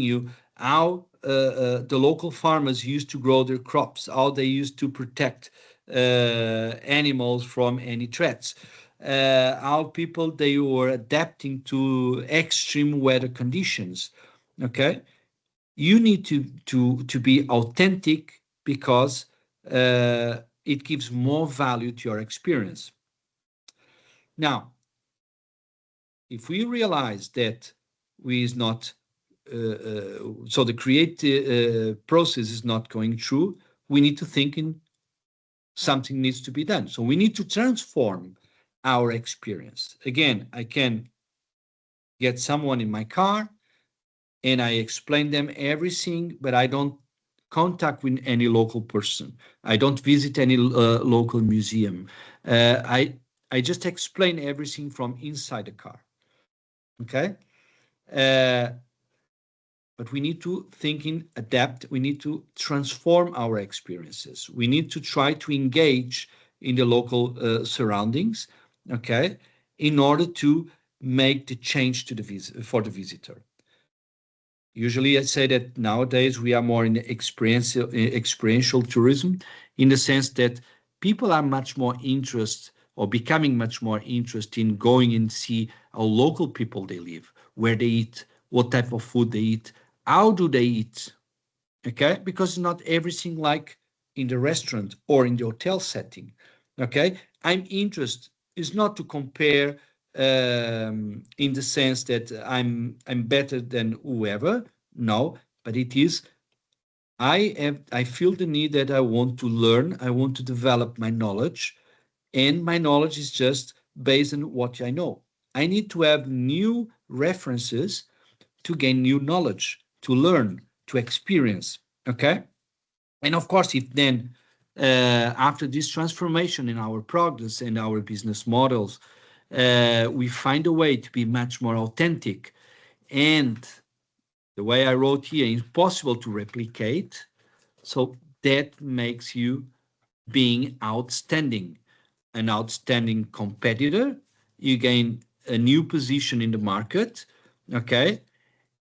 you how the local farmers used to grow their crops, how they used to protect animals from any threats, how people, they were adapting to extreme weather conditions. Okay, you need to be authentic, because it gives more value to your experience. Now, if we realize that we is not so the creative process is not going through, we need to think in something needs to be done. So we need to transform our experience. Again, I can get someone in my car and I explain them everything, but I don't contact with any local person. I don't visit any local museum. I just explain everything from inside the car. Okay? But we need to think in adapt. We need to transform our experiences. We need to try to engage in the local surroundings, okay, in order to make the change to for the visitor. Usually I say that nowadays we are more in the experiential tourism, in the sense that people are much more interested or becoming much more interested in going and see how local people they live, where they eat, what type of food they eat, how do they eat, okay? Because it's not everything like in the restaurant or in the hotel setting, okay? I'm interested is not to compare in the sense that I'm better than whoever, no, but it is, I feel the need that I want to learn, I want to develop my knowledge, and my knowledge is just based on what I know. I need to have new references to gain new knowledge, to learn, to experience, okay? And of course, if then after this transformation in our products and our business models, we find a way to be much more authentic, and the way I wrote here, impossible to replicate, so that makes you being outstanding, an outstanding competitor. You gain a new position in the market, okay?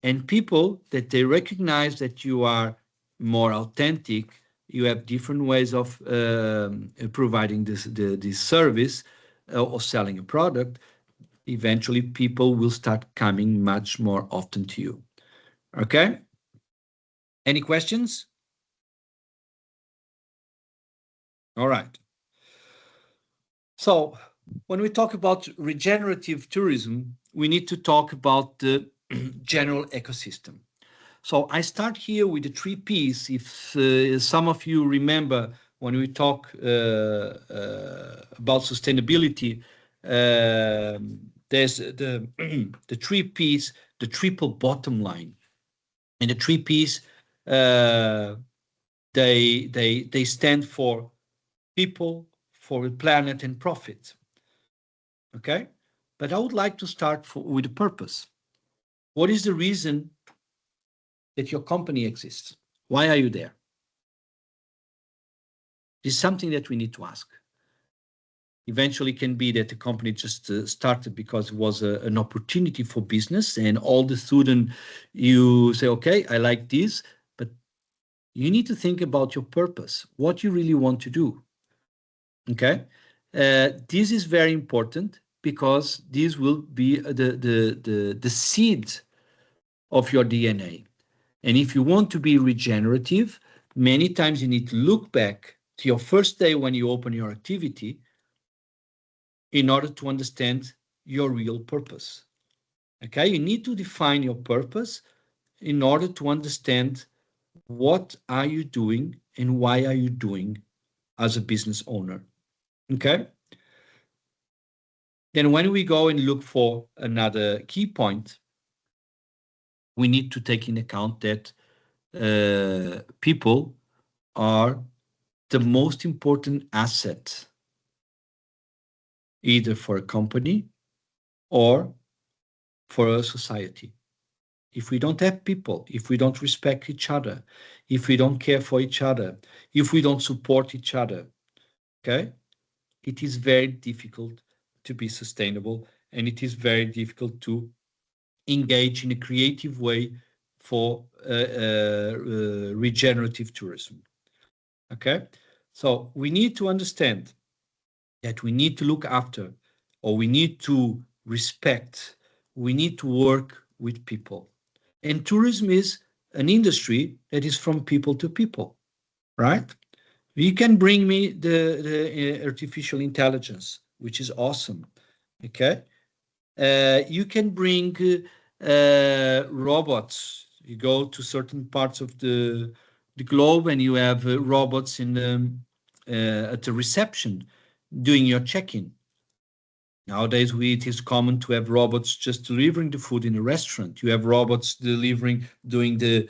And people that they recognize that you are more authentic, you have different ways of providing this service or selling a product, eventually people will start coming much more often to you. Okay? Any questions? All right. So when we talk about regenerative tourism, we need to talk about the general ecosystem. So I start here with the 3 Ps. If some of you remember when we talk about sustainability, there's the 3 Ps, the triple bottom line. And the 3 Ps, they stand for people, for the planet, and profit. Okay? But I would like to start with the purpose. What is the reason that your company exists? Why are you there? This is something that we need to ask. Eventually can be that the company just started because it was an opportunity for business, and all the students, you say, okay, I like this, but you need to think about your purpose, what you really want to do. Okay? This is very important because this will be the seed of your DNA. And if you want to be regenerative, many times you need to look back to your first day when you open your activity in order to understand your real purpose. Okay, you need to define your purpose in order to understand what are you doing and why are you doing as a business owner. Okay. Then when we go and look for another key point, we need to take into account that people are the most important asset, either for a company or for a society. If we don't have people, if we don't respect each other, if we don't care for each other, if we don't support each other, okay, it is very difficult to be sustainable, and it is very difficult to engage in a creative way for regenerative tourism. Okay, so we need to understand that we need to look after, or we need to respect, we need to work with people. And tourism is an industry that is from people to people, right? You can bring me the artificial intelligence, which is awesome, okay? You can bring robots You go to certain parts of the globe and you have robots in at the reception doing your check-in. Nowadays, it is common to have robots just delivering the food in a restaurant. You have robots doing the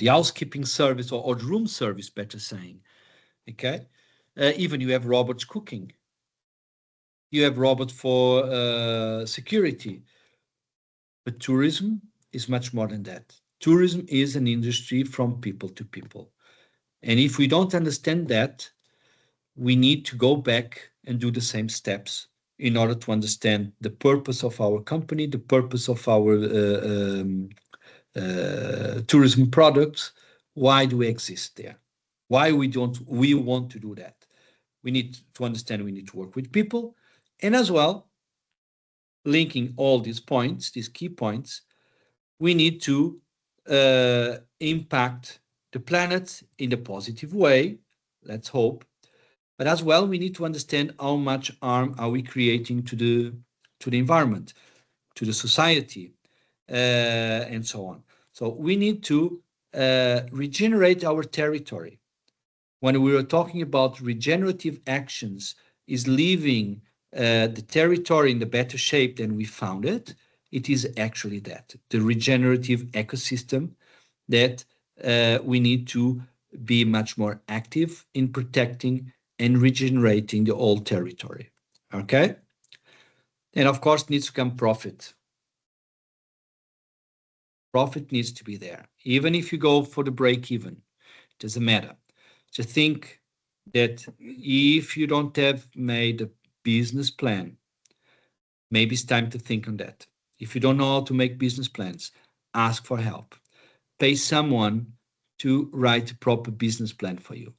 housekeeping service or the room service, better saying. Okay, even you have robots cooking. You have robots for security. But tourism is much more than that. Tourism is an industry from people to people. And if we don't understand that, we need to go back and do the same steps in order to understand the purpose of our company, the purpose of our tourism products. Why do we exist there? Why we want to do that? We need to understand we need to work with people, and as well, linking all these points, these key points, we need to impact the planet in a positive way, let's hope. But as well, we need to understand how much harm are we creating to the environment, to the society, and so on. So we need to regenerate our territory. When we were talking about regenerative actions, is leaving the territory in a better shape than we found it. It is actually that, the regenerative ecosystem that we need to be much more active in protecting and regenerating the whole territory. Okay? And of course, needs to come profit. Profit needs to be there. Even if you go for the break even, it doesn't matter. To think that if you don't have made a business plan, maybe it's time to think on that. If you don't know how to make business plans, ask for help. Pay someone to write a proper business plan for you.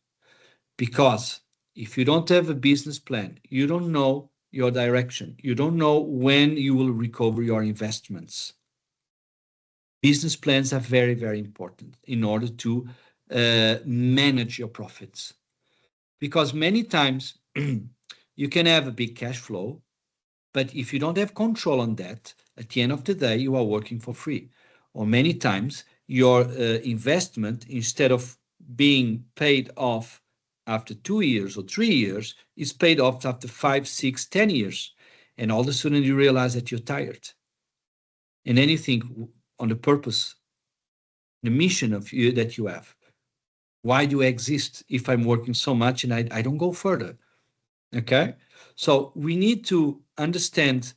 Because if you don't have a business plan, you don't know your direction. You don't know when you will recover your investments. Business plans are very, very important in order to manage your profits. Because many times you can have a big cash flow, but if you don't have control on that, at the end of the day, you are working for free. Or many times your investment, instead of being paid off after 2 years or 3 years, is paid off after 5, 6, 10 years. And all of a sudden you realize that you're tired. And then you think on the purpose, the mission of you that you have. Why do I exist if I'm working so much and I don't go further? Okay, so we need to understand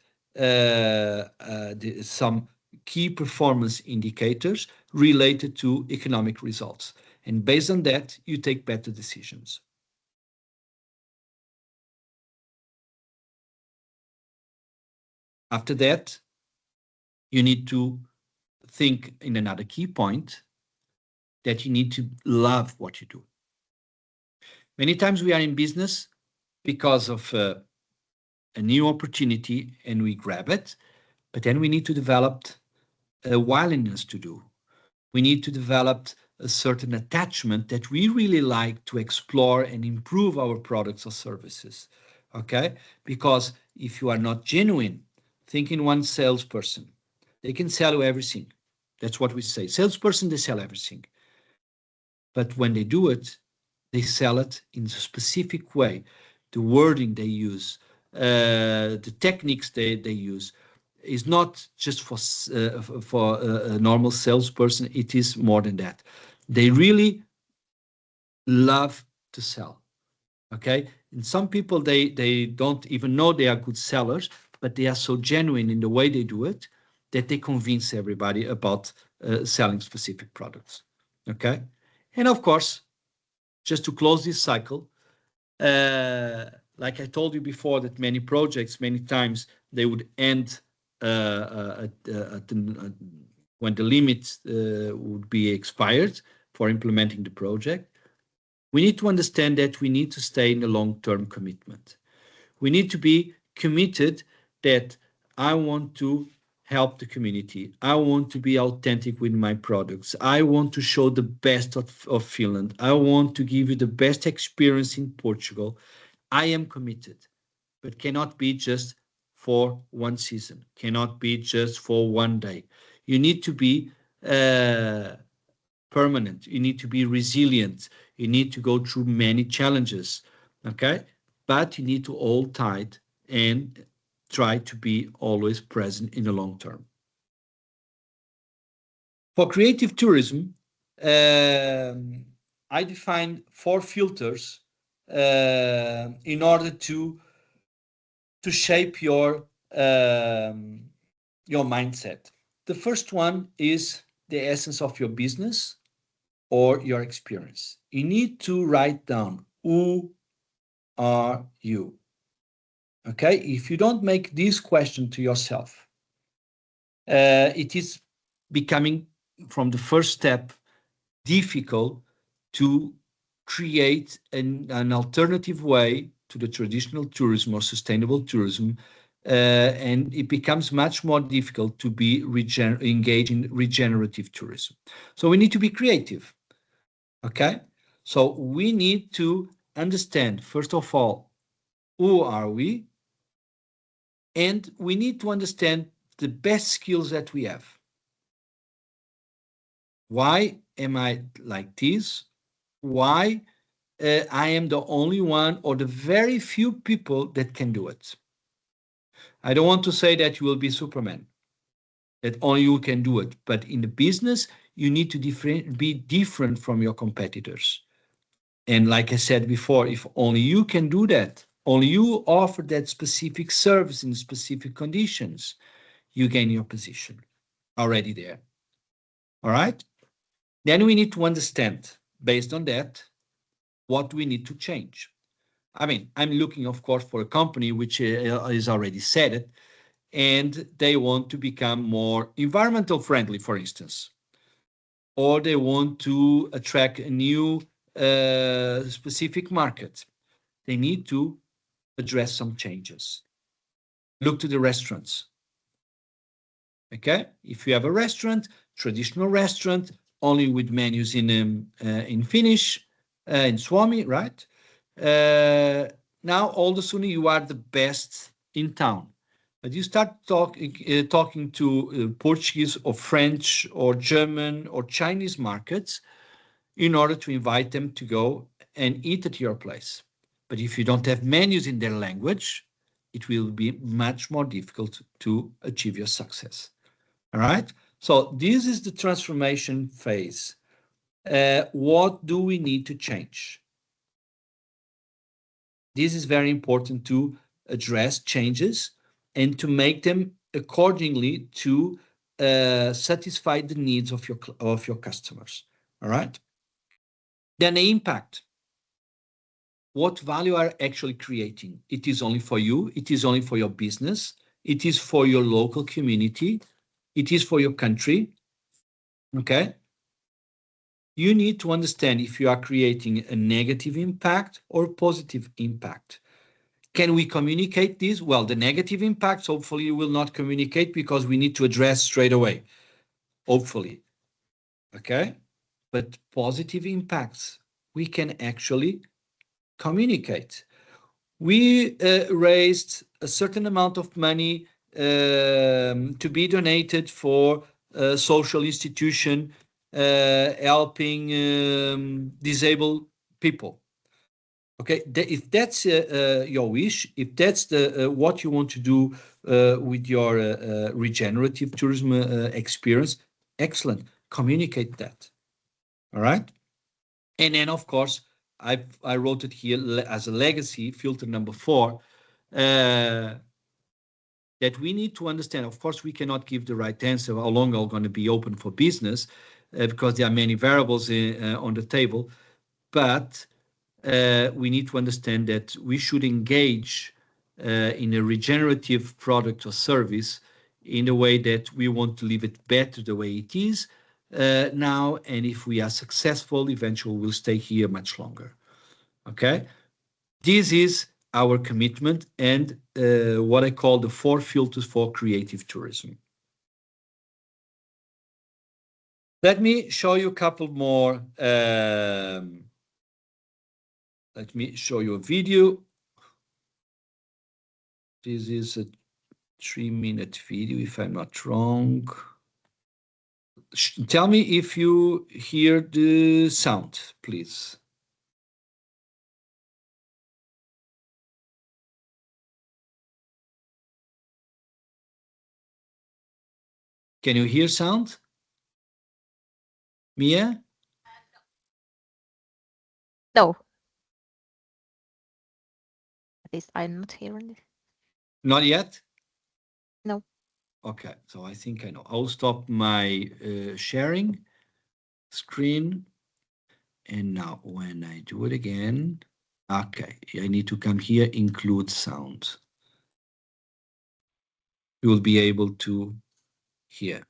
some key performance indicators related to economic results. And based on that, you take better decisions. After that, you need to think in another key point that you need to love what you do. Many times we are in business because of a new opportunity and we grab it, but then we need to develop a willingness to do. We need to develop a certain attachment that we really like to explore and improve our products or services. Okay? Because if you are not genuine, think in one salesperson. They can sell you everything. That's what we say. Salesperson, they sell everything. But when they do it, they sell it in a specific way. The wording they use, the techniques they use, is not just for a normal salesperson. It is more than that. They really love to sell. Okay, and some people they don't even know they are good sellers, but they are so genuine in the way they do it that they convince everybody about selling specific products. Okay, and of course, just to close this cycle, like I told you before, that many projects, many times they would end when the limit would be expired for implementing the project. We need to understand that we need to stay in a long-term commitment. We need to be committed that I want to help the community. I want to be authentic with my products. I want to show the best of Finland. I want to give you the best experience in Portugal. I am committed, but cannot be just for one season, cannot be just for one day. You need to be permanent. You need to be resilient. You need to go through many challenges, okay? But you need to hold tight and try to be always present in the long term. For creative tourism, I define 4 filters in order to shape your mindset. The first one is the essence of your business or your experience. You need to write down, who are you? Okay, if you don't make this question to yourself, it is becoming, from the first step, difficult to create an alternative way to the traditional tourism or sustainable tourism, and it becomes much more difficult to be engaged in regenerative tourism. So we need to be creative, okay? So we need to understand, first of all, who are we? And we need to understand the best skills that we have. Why am I like this? Why I am the only one or the very few people that can do it? I don't want to say that you will be Superman, that only you can do it. But in the business, you need to be different from your competitors. And like I said before, if only you can do that, only you offer that specific service in specific conditions, you gain your position already there. All right? Then we need to understand, based on that, what we need to change. I mean, I'm looking, of course, for a company which is already set it, and they want to become more environmental friendly, for instance, or they want to attract a new specific market. They need to address some changes. Look to the restaurants. Okay, if you have a restaurant, traditional restaurant, only with menus in Finnish, in Suomi, right? Now all of a sudden you are the best in town, but you start talking to Portuguese or French or German or Chinese markets in order to invite them to go and eat at your place. But if you don't have menus in their language, it will be much more difficult to achieve your success. All right. So this is the transformation phase. What do we need to change? This is very important to address changes and to make them accordingly to satisfy the needs of your customers. All right. Then the impact. What value are actually creating? It is only for you. It is only for your business. It is for your local community. It is for your country. Okay. You need to understand if you are creating a negative impact or positive impact. Can we communicate this? Well, the negative impacts, hopefully you will not communicate because we need to address straight away. Hopefully. Okay. But positive impacts, we can actually communicate. We raised a certain amount of money to be donated for a social institution helping disabled people. Okay, if that's your wish, if that's what you want to do with your regenerative tourism experience, excellent. Communicate that. All right, and then of course I wrote it here as a legacy filter number 4. That we need to understand. Of course, we cannot give the right answer how long are going to be open for business because there are many variables on the table. But we need to understand that we should engage in a regenerative product or service in a way that we want to leave it better the way it is now. And if we are successful, eventually we'll stay here much longer. Okay, this is our commitment and what I call the 4 filters for creative tourism. Let me show you a couple more. Let me show you a video. This is a 3-minute video, if I'm not wrong. Tell me if you hear the sound, please. Can you hear sound? Mia? No. At least I'm not hearing it. Not yet? No. Okay, so I think I know. I'll stop my sharing screen. And now when I do it again, okay, I need to come here, include sound. You will be able to hear.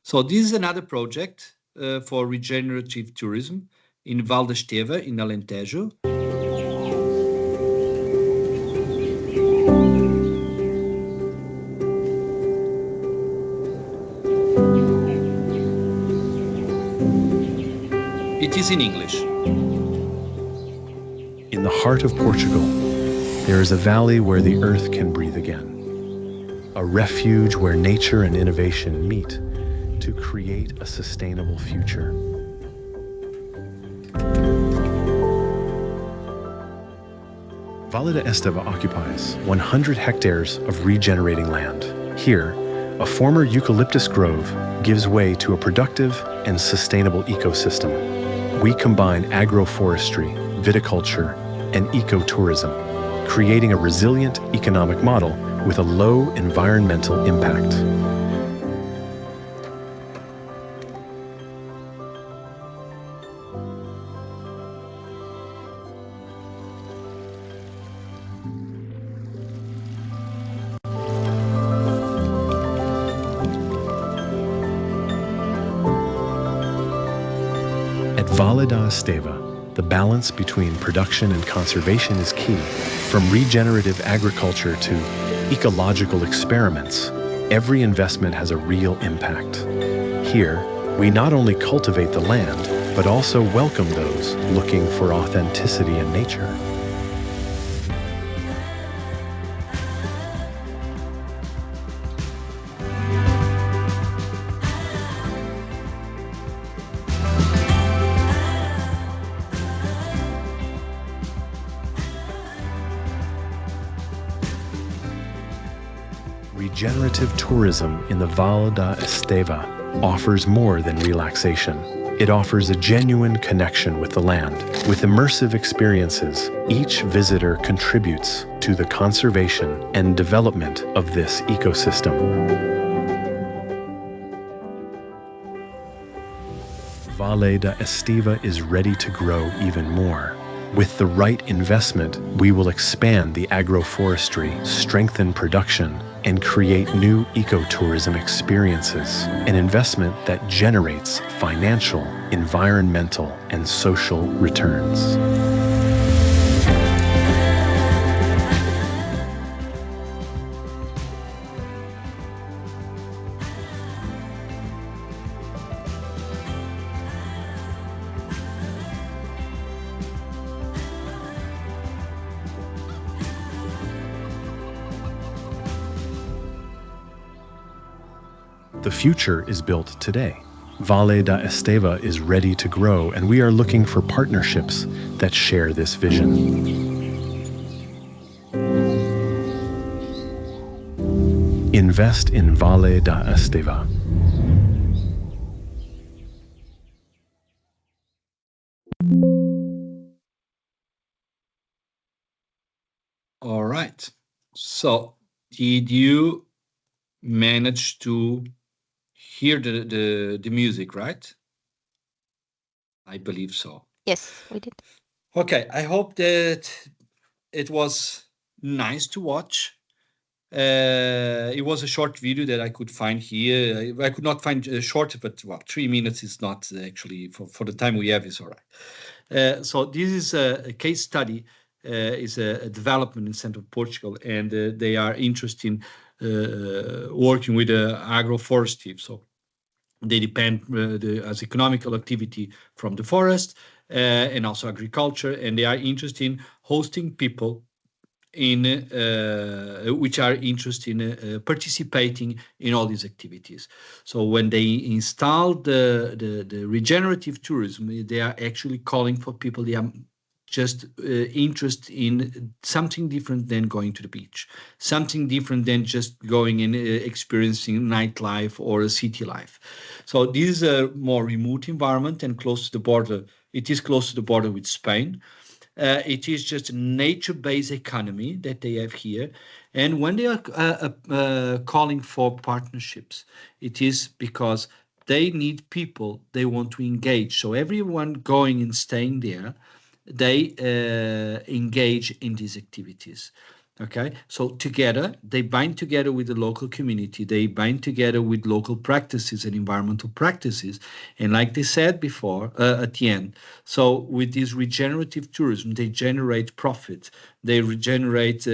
So this is another project for regenerative tourism in Val d'Esteva, in Alentejo. It is in English. In the heart of Portugal, there is a valley where the earth can breathe again. A refuge where nature and innovation meet to create a sustainable future. Vale d'Esteva occupies 100 hectares of regenerating land. Here, a former eucalyptus grove gives way to a productive and sustainable ecosystem. We combine agroforestry, viticulture, and ecotourism, creating a resilient economic model with a low environmental impact. At Vale d'Esteva, the balance between production and conservation is key. From regenerative agriculture to ecological experiments, every investment has a real impact. Here, we not only cultivate the land, but also welcome those looking for authenticity in nature. Regenerative tourism in the Val d'Esteva offers more than relaxation. It offers a genuine connection with the land. With immersive experiences, each visitor contributes to the conservation and development of this ecosystem. Vale d'Esteva is ready to grow even more. With the right investment, we will expand the agroforestry, strengthen production, and create new ecotourism experiences, an investment that generates financial, environmental, and social returns. The future is built today. Vale d'Esteva is ready to grow, and we are looking for partnerships that share this vision. Invest in Vale d'Esteva. All right. So, did you manage to hear the music, right? I believe so. Yes, we did. Okay, I hope that it was nice to watch. It was a short video that I could find here. I could not find short, but well, 3 minutes is not actually for the time we have is all right. So this is a case study. Is a development in central Portugal, and they are interested in working with agroforestry. So they depend as economical activity from the forest and also agriculture, and they are interested in hosting people which are interested in participating in all these activities. So when they install the regenerative tourism, they are actually calling for people. They are just interested in something different than going to the beach, something different than just going and experiencing nightlife or a city life. So this is a more remote environment and close to the border. It is close to the border with Spain. It is just a nature-based economy that they have here. And when they are calling for partnerships, it is because they need people they want to engage. So everyone going and staying there, they engage in these activities. Okay, so together, they bind together with the local community, they bind together with local practices and environmental practices. And like they said before, at the end, so with this regenerative tourism, they generate profit, they regenerate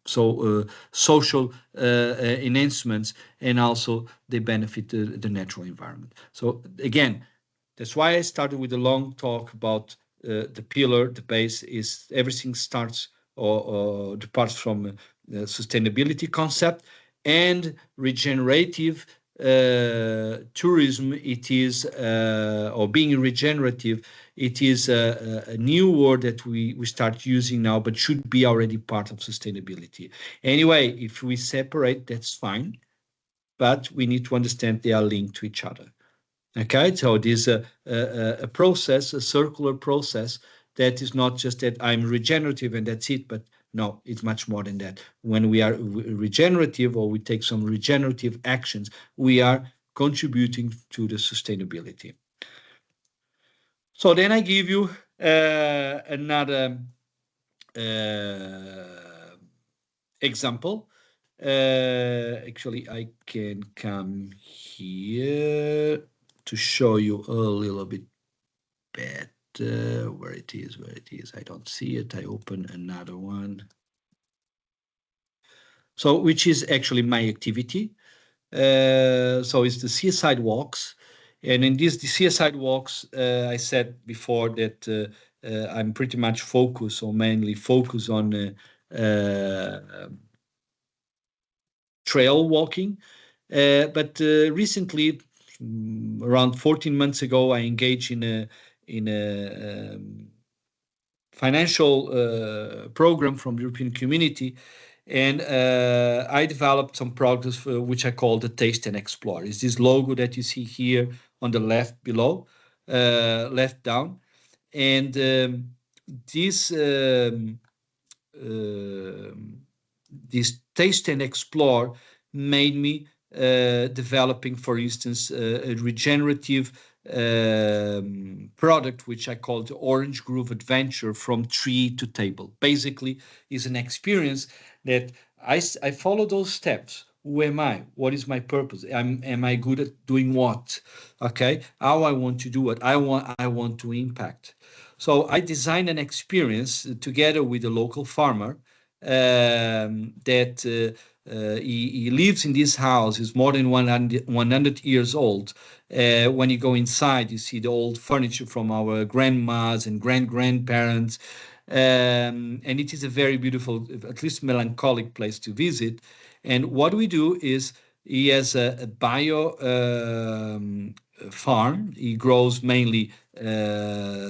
social enhancements, and also they benefit the natural environment. So again, that's why I started with a long talk about the pillar, the base is everything starts or departs from sustainability concept and regenerative tourism. It is, or being regenerative, it is a new word that we start using now, but should be already part of sustainability. Anyway, if we separate, that's fine, but we need to understand they are linked to each other. Okay, so it is a process, a circular process that is not just that I'm regenerative and that's it, but no, it's much more than that. When we are regenerative or we take some regenerative actions, we are contributing to the sustainability. So then I give you another example. Actually, I can come here to show you a little bit better where it is. I don't see it. I open another one. So, which is actually my activity. So it's the seaside walks. And in the seaside walks, I said before that I'm pretty much focused or mainly focused on trail walking. But recently, around 14 months ago, I engaged in a financial program from the European Community, and I developed some products which I call the Taste and Explore. It's this logo that you see here on the left below, left down, and this Taste and Explore made me developing, for instance, a regenerative product which I call the Orange Grove Adventure from tree to table. Basically, is an experience that I follow those steps. Who am I? What is my purpose? Am I good at doing what? Okay, how I want to do it. I want to impact. So I designed an experience together with a local farmer that he lives in this house. He's more than 100 years old. When you go inside, you see the old furniture from our grandmas and grandparents. And it is a very beautiful, at least melancholic place to visit. And what we do is he has a bio farm. He grows mainly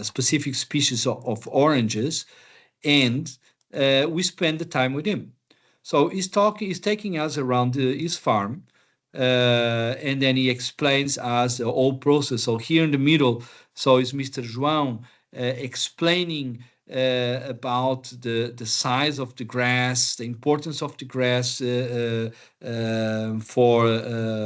specific species of oranges, and we spend the time with him. So he's taking us around his farm, and then he explains us the whole process. So here in the middle, so is Mr. João explaining about the size of the grass, the importance of the grass for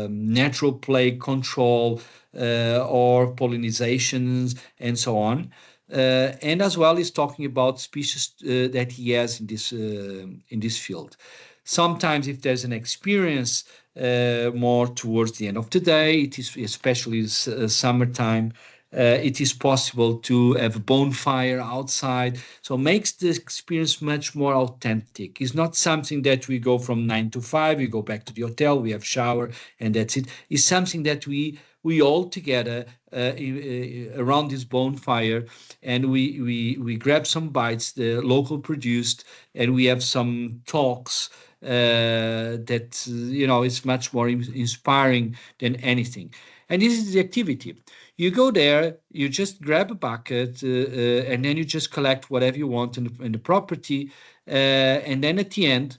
natural plague control or pollinizations and so on. And as well, he's talking about species that he has in this field. Sometimes, if there's an experience more towards the end of the day, it is especially summertime. It is possible to have a bonfire outside. So makes the experience much more authentic. It's not something that we go from 9 to 5, we go back to the hotel, we have shower, and that's it. It's something that we all together around this bonfire, and we grab some bites, the local produced, and we have some talks that is much more inspiring than anything. And this is the activity. You go there, you just grab a bucket, and then you just collect whatever you want in the property, and then at the end,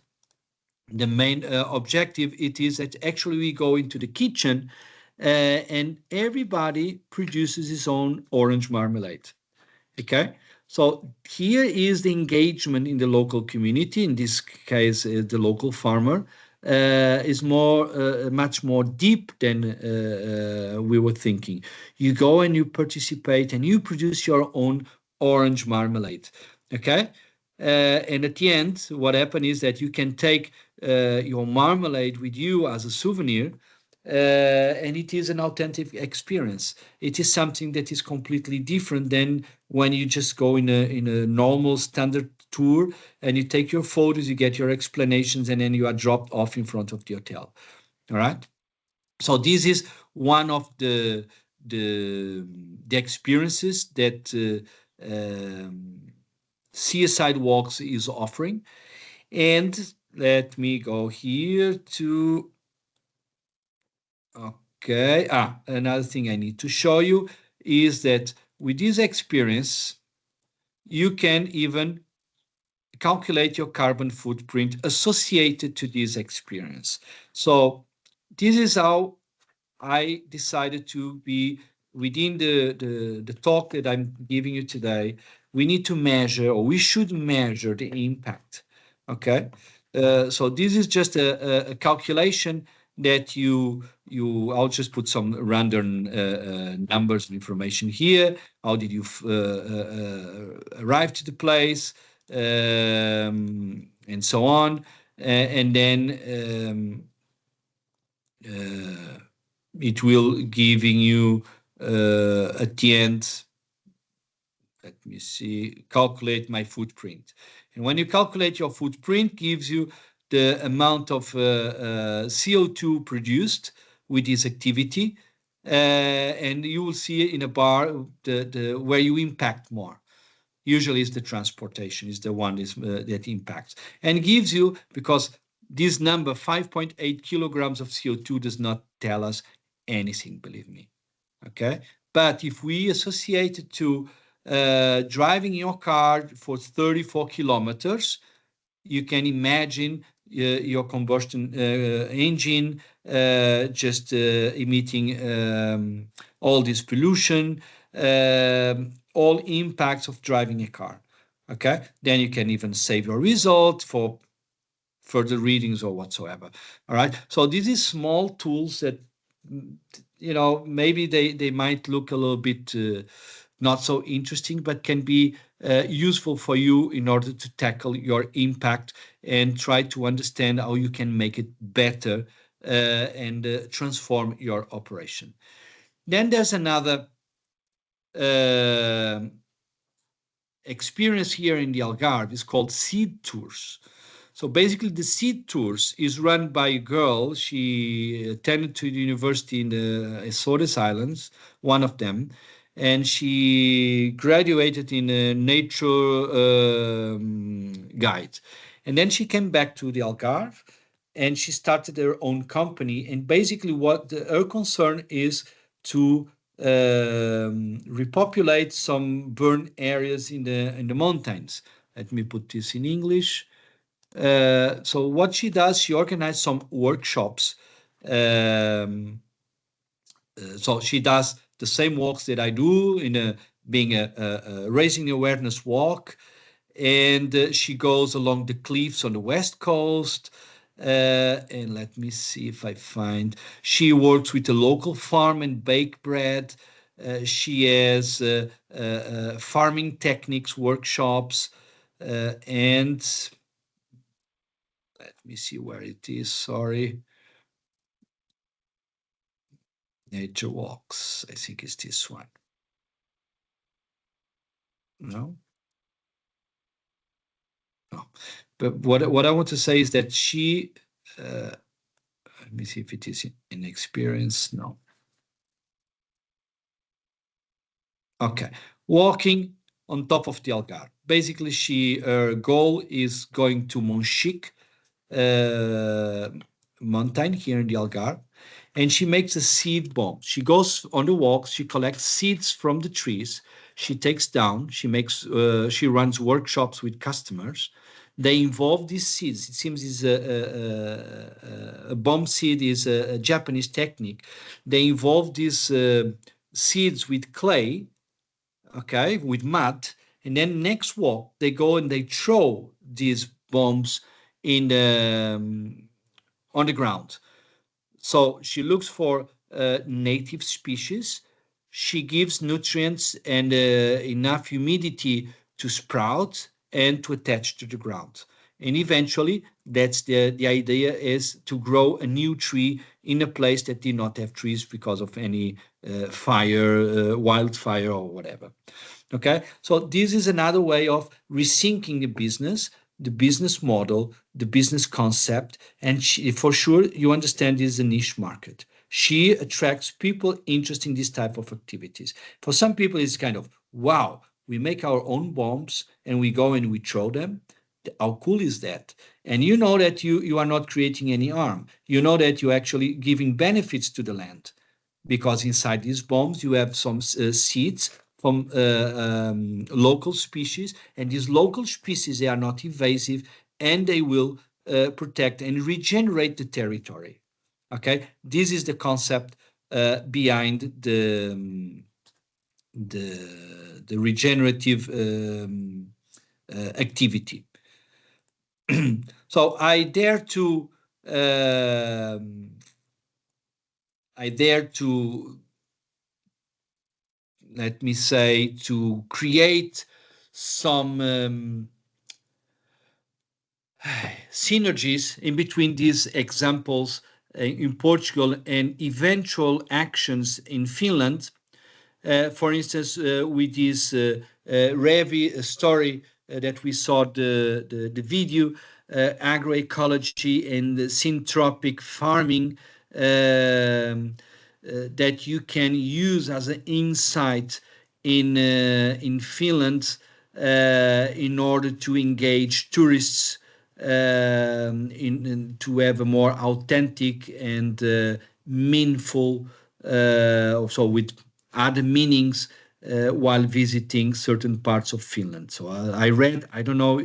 the main objective it is that actually we go into the kitchen, and everybody produces his own orange marmalade. Okay, so here is the engagement in the local community. In this case, the local farmer is much more deep than we were thinking. You go and you participate and you produce your own orange marmalade. Okay, and at the end, what happens is that you can take your marmalade with you as a souvenir. And it is an authentic experience. It is something that is completely different than when you just go in a normal standard tour and you take your photos, you get your explanations, and then you are dropped off in front of the hotel. All right. So this is one of the experiences that Seaside Walks is offering. And let me go here to. Okay. Another thing I need to show you is that with this experience, you can even calculate your carbon footprint associated to this experience. So this is how I decided to be within the talk that I'm giving you today. We need to measure, or we should measure, the impact. Okay. So this is just a calculation that I'll just put some random numbers and information here. How did you arrive to the place, and so on, and then it will giving you at the end. Let me see. Calculate my footprint, and when you calculate your footprint, gives you the amount of CO2 produced with this activity, and you will see in a bar the where you impact more. Usually is the transportation is the one that impacts, and gives you, because this number 5.8 kilograms of CO2 does not tell us anything, believe me. Okay, but if we associate it to driving your car for 34 kilometers, you can imagine your combustion engine just emitting all this pollution, all impacts of driving a car. Okay, then you can even save your result for further readings or whatsoever. All right, so these are small tools that maybe they might look a little bit not so interesting, but can be useful for you in order to tackle your impact and try to understand how you can make it better and transform your operation. Then there's another experience here in the Algarve. It's called Seed Tours. So basically the Seed Tours is run by a girl. She attended to the university in the Azores Islands, one of them, and she graduated in a nature guide. And then she came back to the Algarve and she started her own company. And basically what her concern is to repopulate some burned areas in the mountains. Let me put this in English. So what she does, she organized some workshops. So she does the same walks that I do, being a raising the awareness walk, and she goes along the cliffs on the west coast. And let me see if I find. She works with a local farm and bake bread. She has farming techniques workshops, and let me see where it is. Sorry. Nature walks. I think it's this one. No. No. But what I want to say is that she, let me see if it is in experience. No. Okay. Walking on top of the Algarve. Basically, her goal is going to Monchique mountain here in the Algarve, and she makes a seed bomb. She goes on the walks, she collects seeds from the trees, she takes down, she runs workshops with customers. They involve these seeds. It seems is a bomb seed is a Japanese technique. They involve these seeds with clay, okay, with mud, and then next walk they go and they throw these bombs in the on the ground. So she looks for native species. She gives nutrients and enough humidity to sprout and to attach to the ground. And eventually, that's the idea is to grow a new tree in a place that did not have trees because of any fire, wildfire or whatever. Okay, so this is another way of rethinking the business model, the business concept, and for sure you understand this is a niche market. She attracts people interested in this type of activities. For some people, it's kind of, wow, we make our own bombs and we go and we throw them. How cool is that? And you know that you are not creating any harm. You know that you're actually giving benefits to the land, because inside these bombs you have some seeds from local species, and these local species, they are not invasive, and they will protect and regenerate the territory. Okay, this is the concept behind the regenerative activity. So I dare to let me say, to create some synergies in between these examples in Portugal and eventual actions in Finland. For instance, with this Revi story that we saw the video, agroecology and syntropic farming, that you can use as an insight in Finland in order to engage tourists to have a more authentic and meaningful, also with other meanings while visiting certain parts of Finland. So I read, I don't know,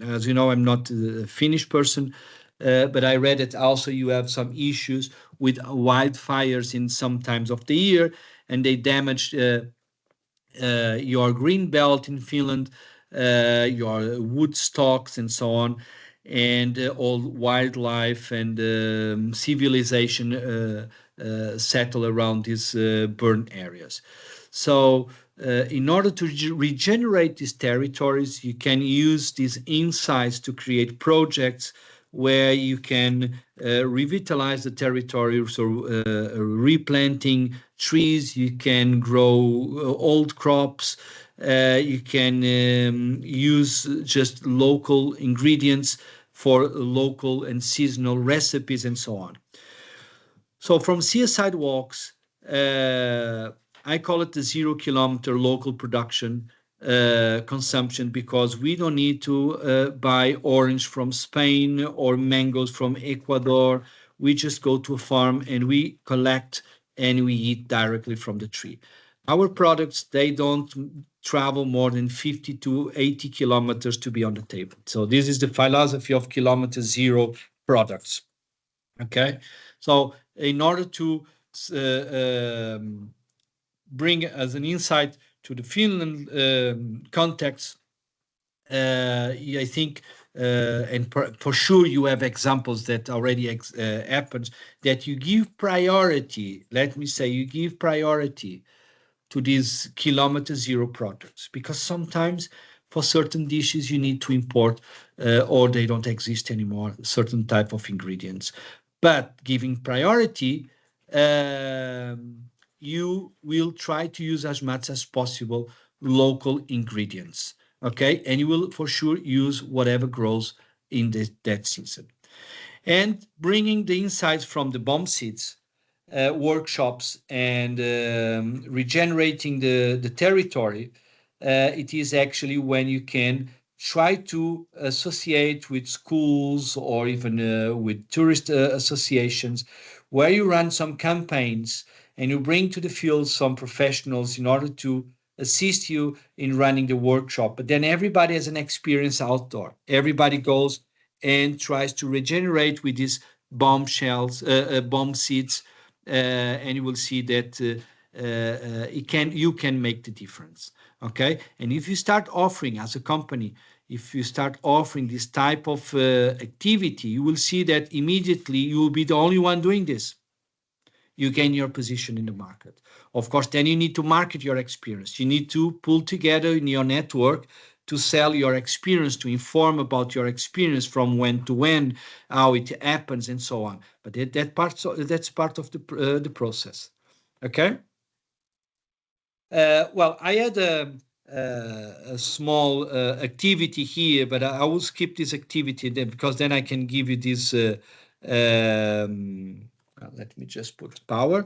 as you know, I'm not a Finnish person, but I read that also you have some issues with wildfires in some times of the year, and they damaged your green belt in Finland, your wood stocks and so on, and all wildlife and civilization settle around these burned areas. So in order to regenerate these territories, you can use these insights to create projects where you can revitalize the territory, so replanting trees, you can grow old crops, you can use just local ingredients for local and seasonal recipes and so on. So from seaside walks, I call it the 0 kilometer local production consumption, because we don't need to buy orange from Spain or mangoes from Ecuador. We just go to a farm and we collect and we eat directly from the tree. Our products, they don't travel more than 50 to 80 kilometers to be on the table. So this is the philosophy of kilometer zero products. Okay, so in order to bring as an insight to the Finland context, I think, and for sure you have examples that already happened, that you give priority, let me say, you give priority to these kilometer zero products, because sometimes for certain dishes you need to import or they don't exist anymore, certain type of ingredients. But giving priority, you will try to use as much as possible local ingredients. Okay, and you will for sure use whatever grows in that season. And bringing the insights from the bomb seeds workshops and regenerating the territory, it is actually when you can try to associate with schools or even with tourist associations, where you run some campaigns and you bring to the field some professionals in order to assist you in running the workshop. But then everybody has an experience outdoor. Everybody goes and tries to regenerate with these bomb seeds, and you will see that you can make the difference. Okay, and if you start offering as a company, if you start offering this type of activity, you will see that immediately you will be the only one doing this. You gain your position in the market. Of course, then you need to market your experience. You need to pull together in your network to sell your experience, to inform about your experience from when to when, how it happens, and so on. But that's part of the process. Okay. Well, I had a small activity here, but I will skip this activity then, because then I can give you this. Let me just put power,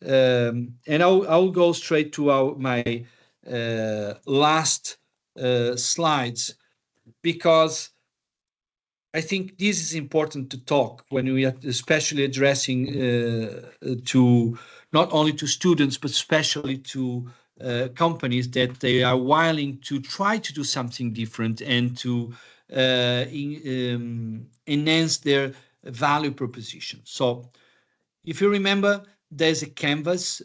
and I'll go straight to my last slides, because I think this is important to talk when we are especially addressing to not only to students, but especially to companies, that they are willing to try to do something different and to enhance their value proposition. So if you remember, there's a canvas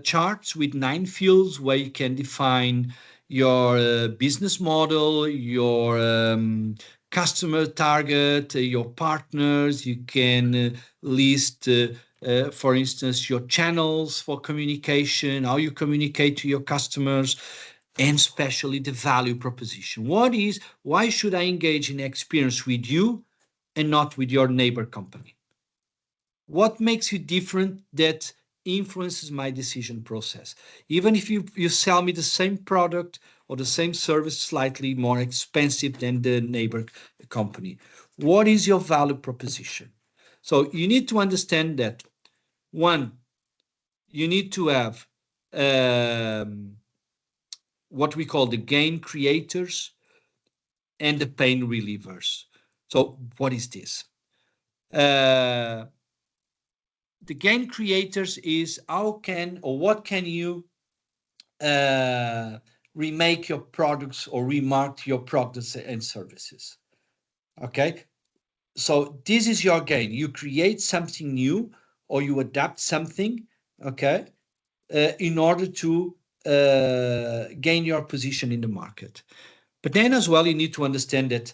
chart with 9 fields where you can define your business model, your customer target, your partners. You can list, for instance, your channels for communication, how you communicate to your customers, and especially the value proposition. Why should I engage in experience with you and not with your neighbor company? What makes you different that influences my decision process? Even if you sell me the same product or the same service slightly more expensive than the neighbor company, what is your value proposition? So you need to understand that, one, you need to have what we call the gain creators and the pain relievers. So what is this? The gain creators is what can you remake your products or remarket your products and services. Okay, so this is your gain. You create something new or you adapt something, okay, in order to gain your position in the market. But then as well, you need to understand that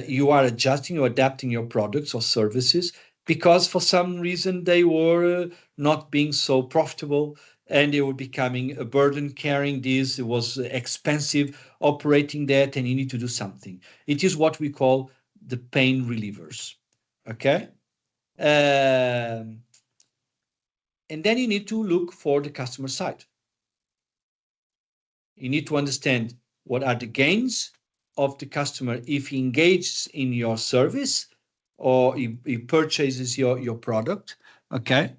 you are adjusting or adapting your products or services because for some reason they were not being so profitable and they were becoming a burden carrying this. It was expensive operating that, and you need to do something. It is what we call the pain relievers. Okay. And then you need to look for the customer side. You need to understand what are the gains of the customer if he engages in your service or he purchases your product. Okay,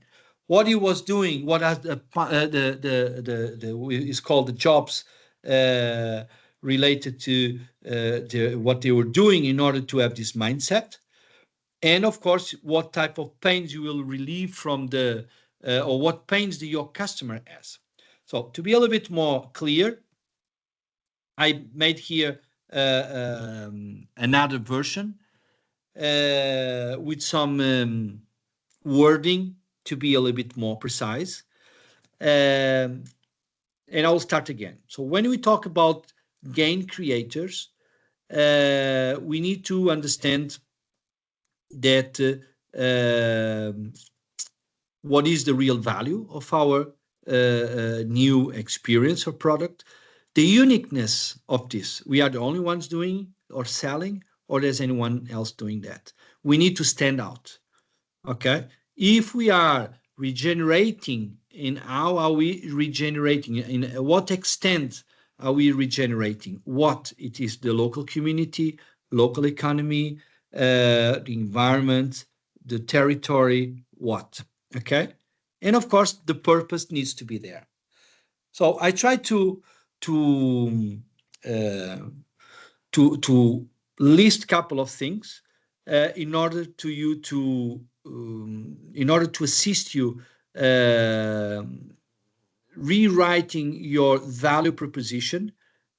what he was doing, what are is called the jobs related to what they were doing in order to have this mindset, and of course, what type of pains you will relieve from the or what pains your customer has. So to be a little bit more clear, I made here another version with some wording to be a little bit more precise. And I'll start again. So when we talk about gain creators, we need to understand that what is the real value of our new experience or product. The uniqueness of this, we are the only ones doing or selling, or there's anyone else doing that. We need to stand out, okay? If we are regenerating, in how are we regenerating, in what extent are we regenerating? What? It is the local community, local economy, the environment, the territory, what? Okay? And of course, the purpose needs to be there. So I try to list a couple of things in order to assist you rewriting your value proposition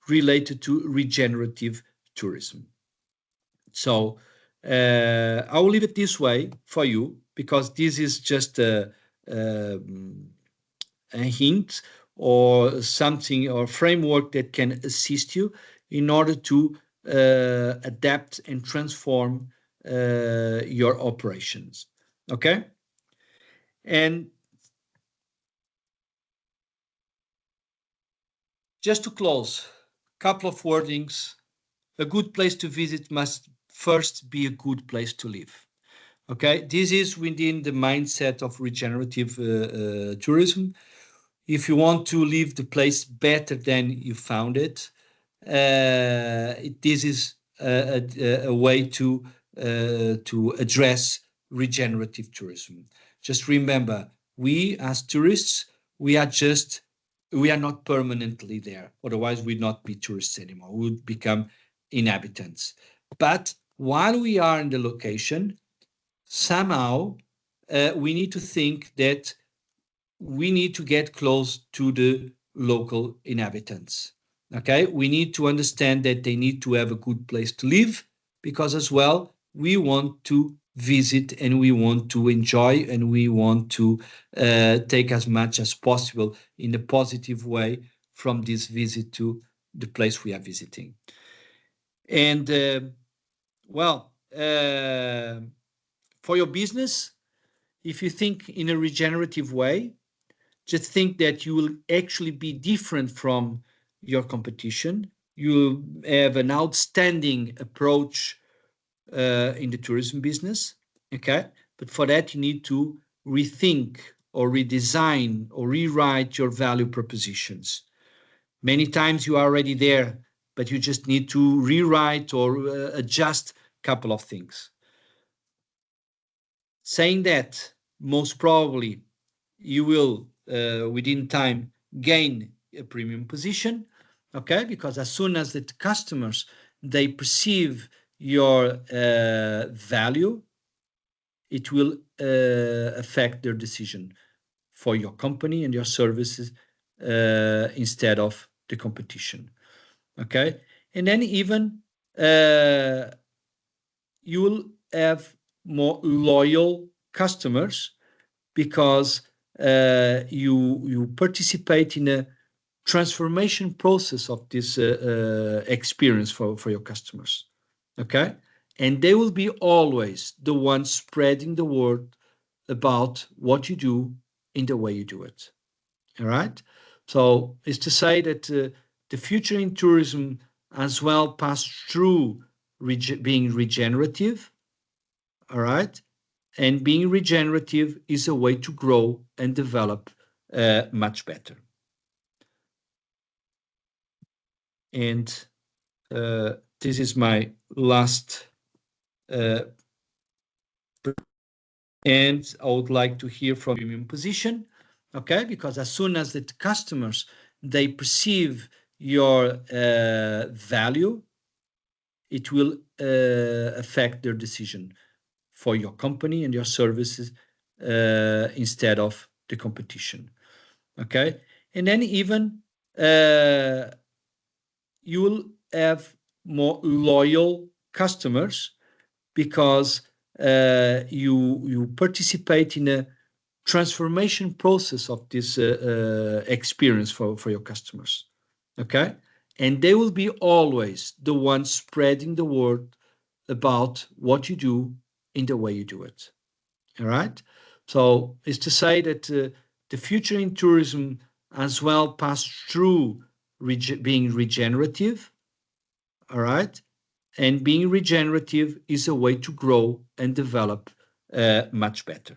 related to regenerative tourism. So I will leave it this way for you, because this is just a hint or something or framework that can assist you in order to adapt and transform your operations. Okay? And just to close, a couple of wordings. A good place to visit must first be a good place to live. Okay, this is within the mindset of regenerative tourism. If you want to leave the place better than you found it, this is a way to address regenerative tourism. Just remember, we as tourists, we are not permanently there. Otherwise, we'd not be tourists anymore. We would become inhabitants. But while we are in the location, somehow we need to think that we need to get close to the local inhabitants. Okay, we need to understand that they need to have a good place to live, because as well we want to visit and we want to enjoy and we want to take as much as possible in a positive way from this visit to the place we are visiting. And for your business, if you think in a regenerative way, just think that you will actually be different from your competition. You have an outstanding approach in the tourism business, okay? But for that, you need to rethink or redesign or rewrite your value propositions. Many times you are already there, but you just need to rewrite or adjust a couple of things. Saying that, most probably you will, within time, gain a premium position, okay? Because as soon as the customers, they perceive your value, it will affect their decision for your company and your services instead of the competition, okay? And then even you will have more loyal customers because you participate in a transformation process of this experience for your customers, okay? And they will be always the ones spreading the word about what you do in the way you do it, all right? So it's to say that the future in tourism as well pass through being regenerative, all right? And being regenerative is a way to grow and develop much better. And this is my last and I would like to hear from premium position, okay? Because as soon as the customers, they perceive your value, it will affect their decision for your company and your services instead of the competition, okay? And then even you will have more loyal customers because you participate in a transformation process of this experience for your customers, okay? And they will be always the ones spreading the word about what you do in the way you do it, all right? So it's to say that the future in tourism as well pass through being regenerative, all right? And being regenerative is a way to grow and develop much better.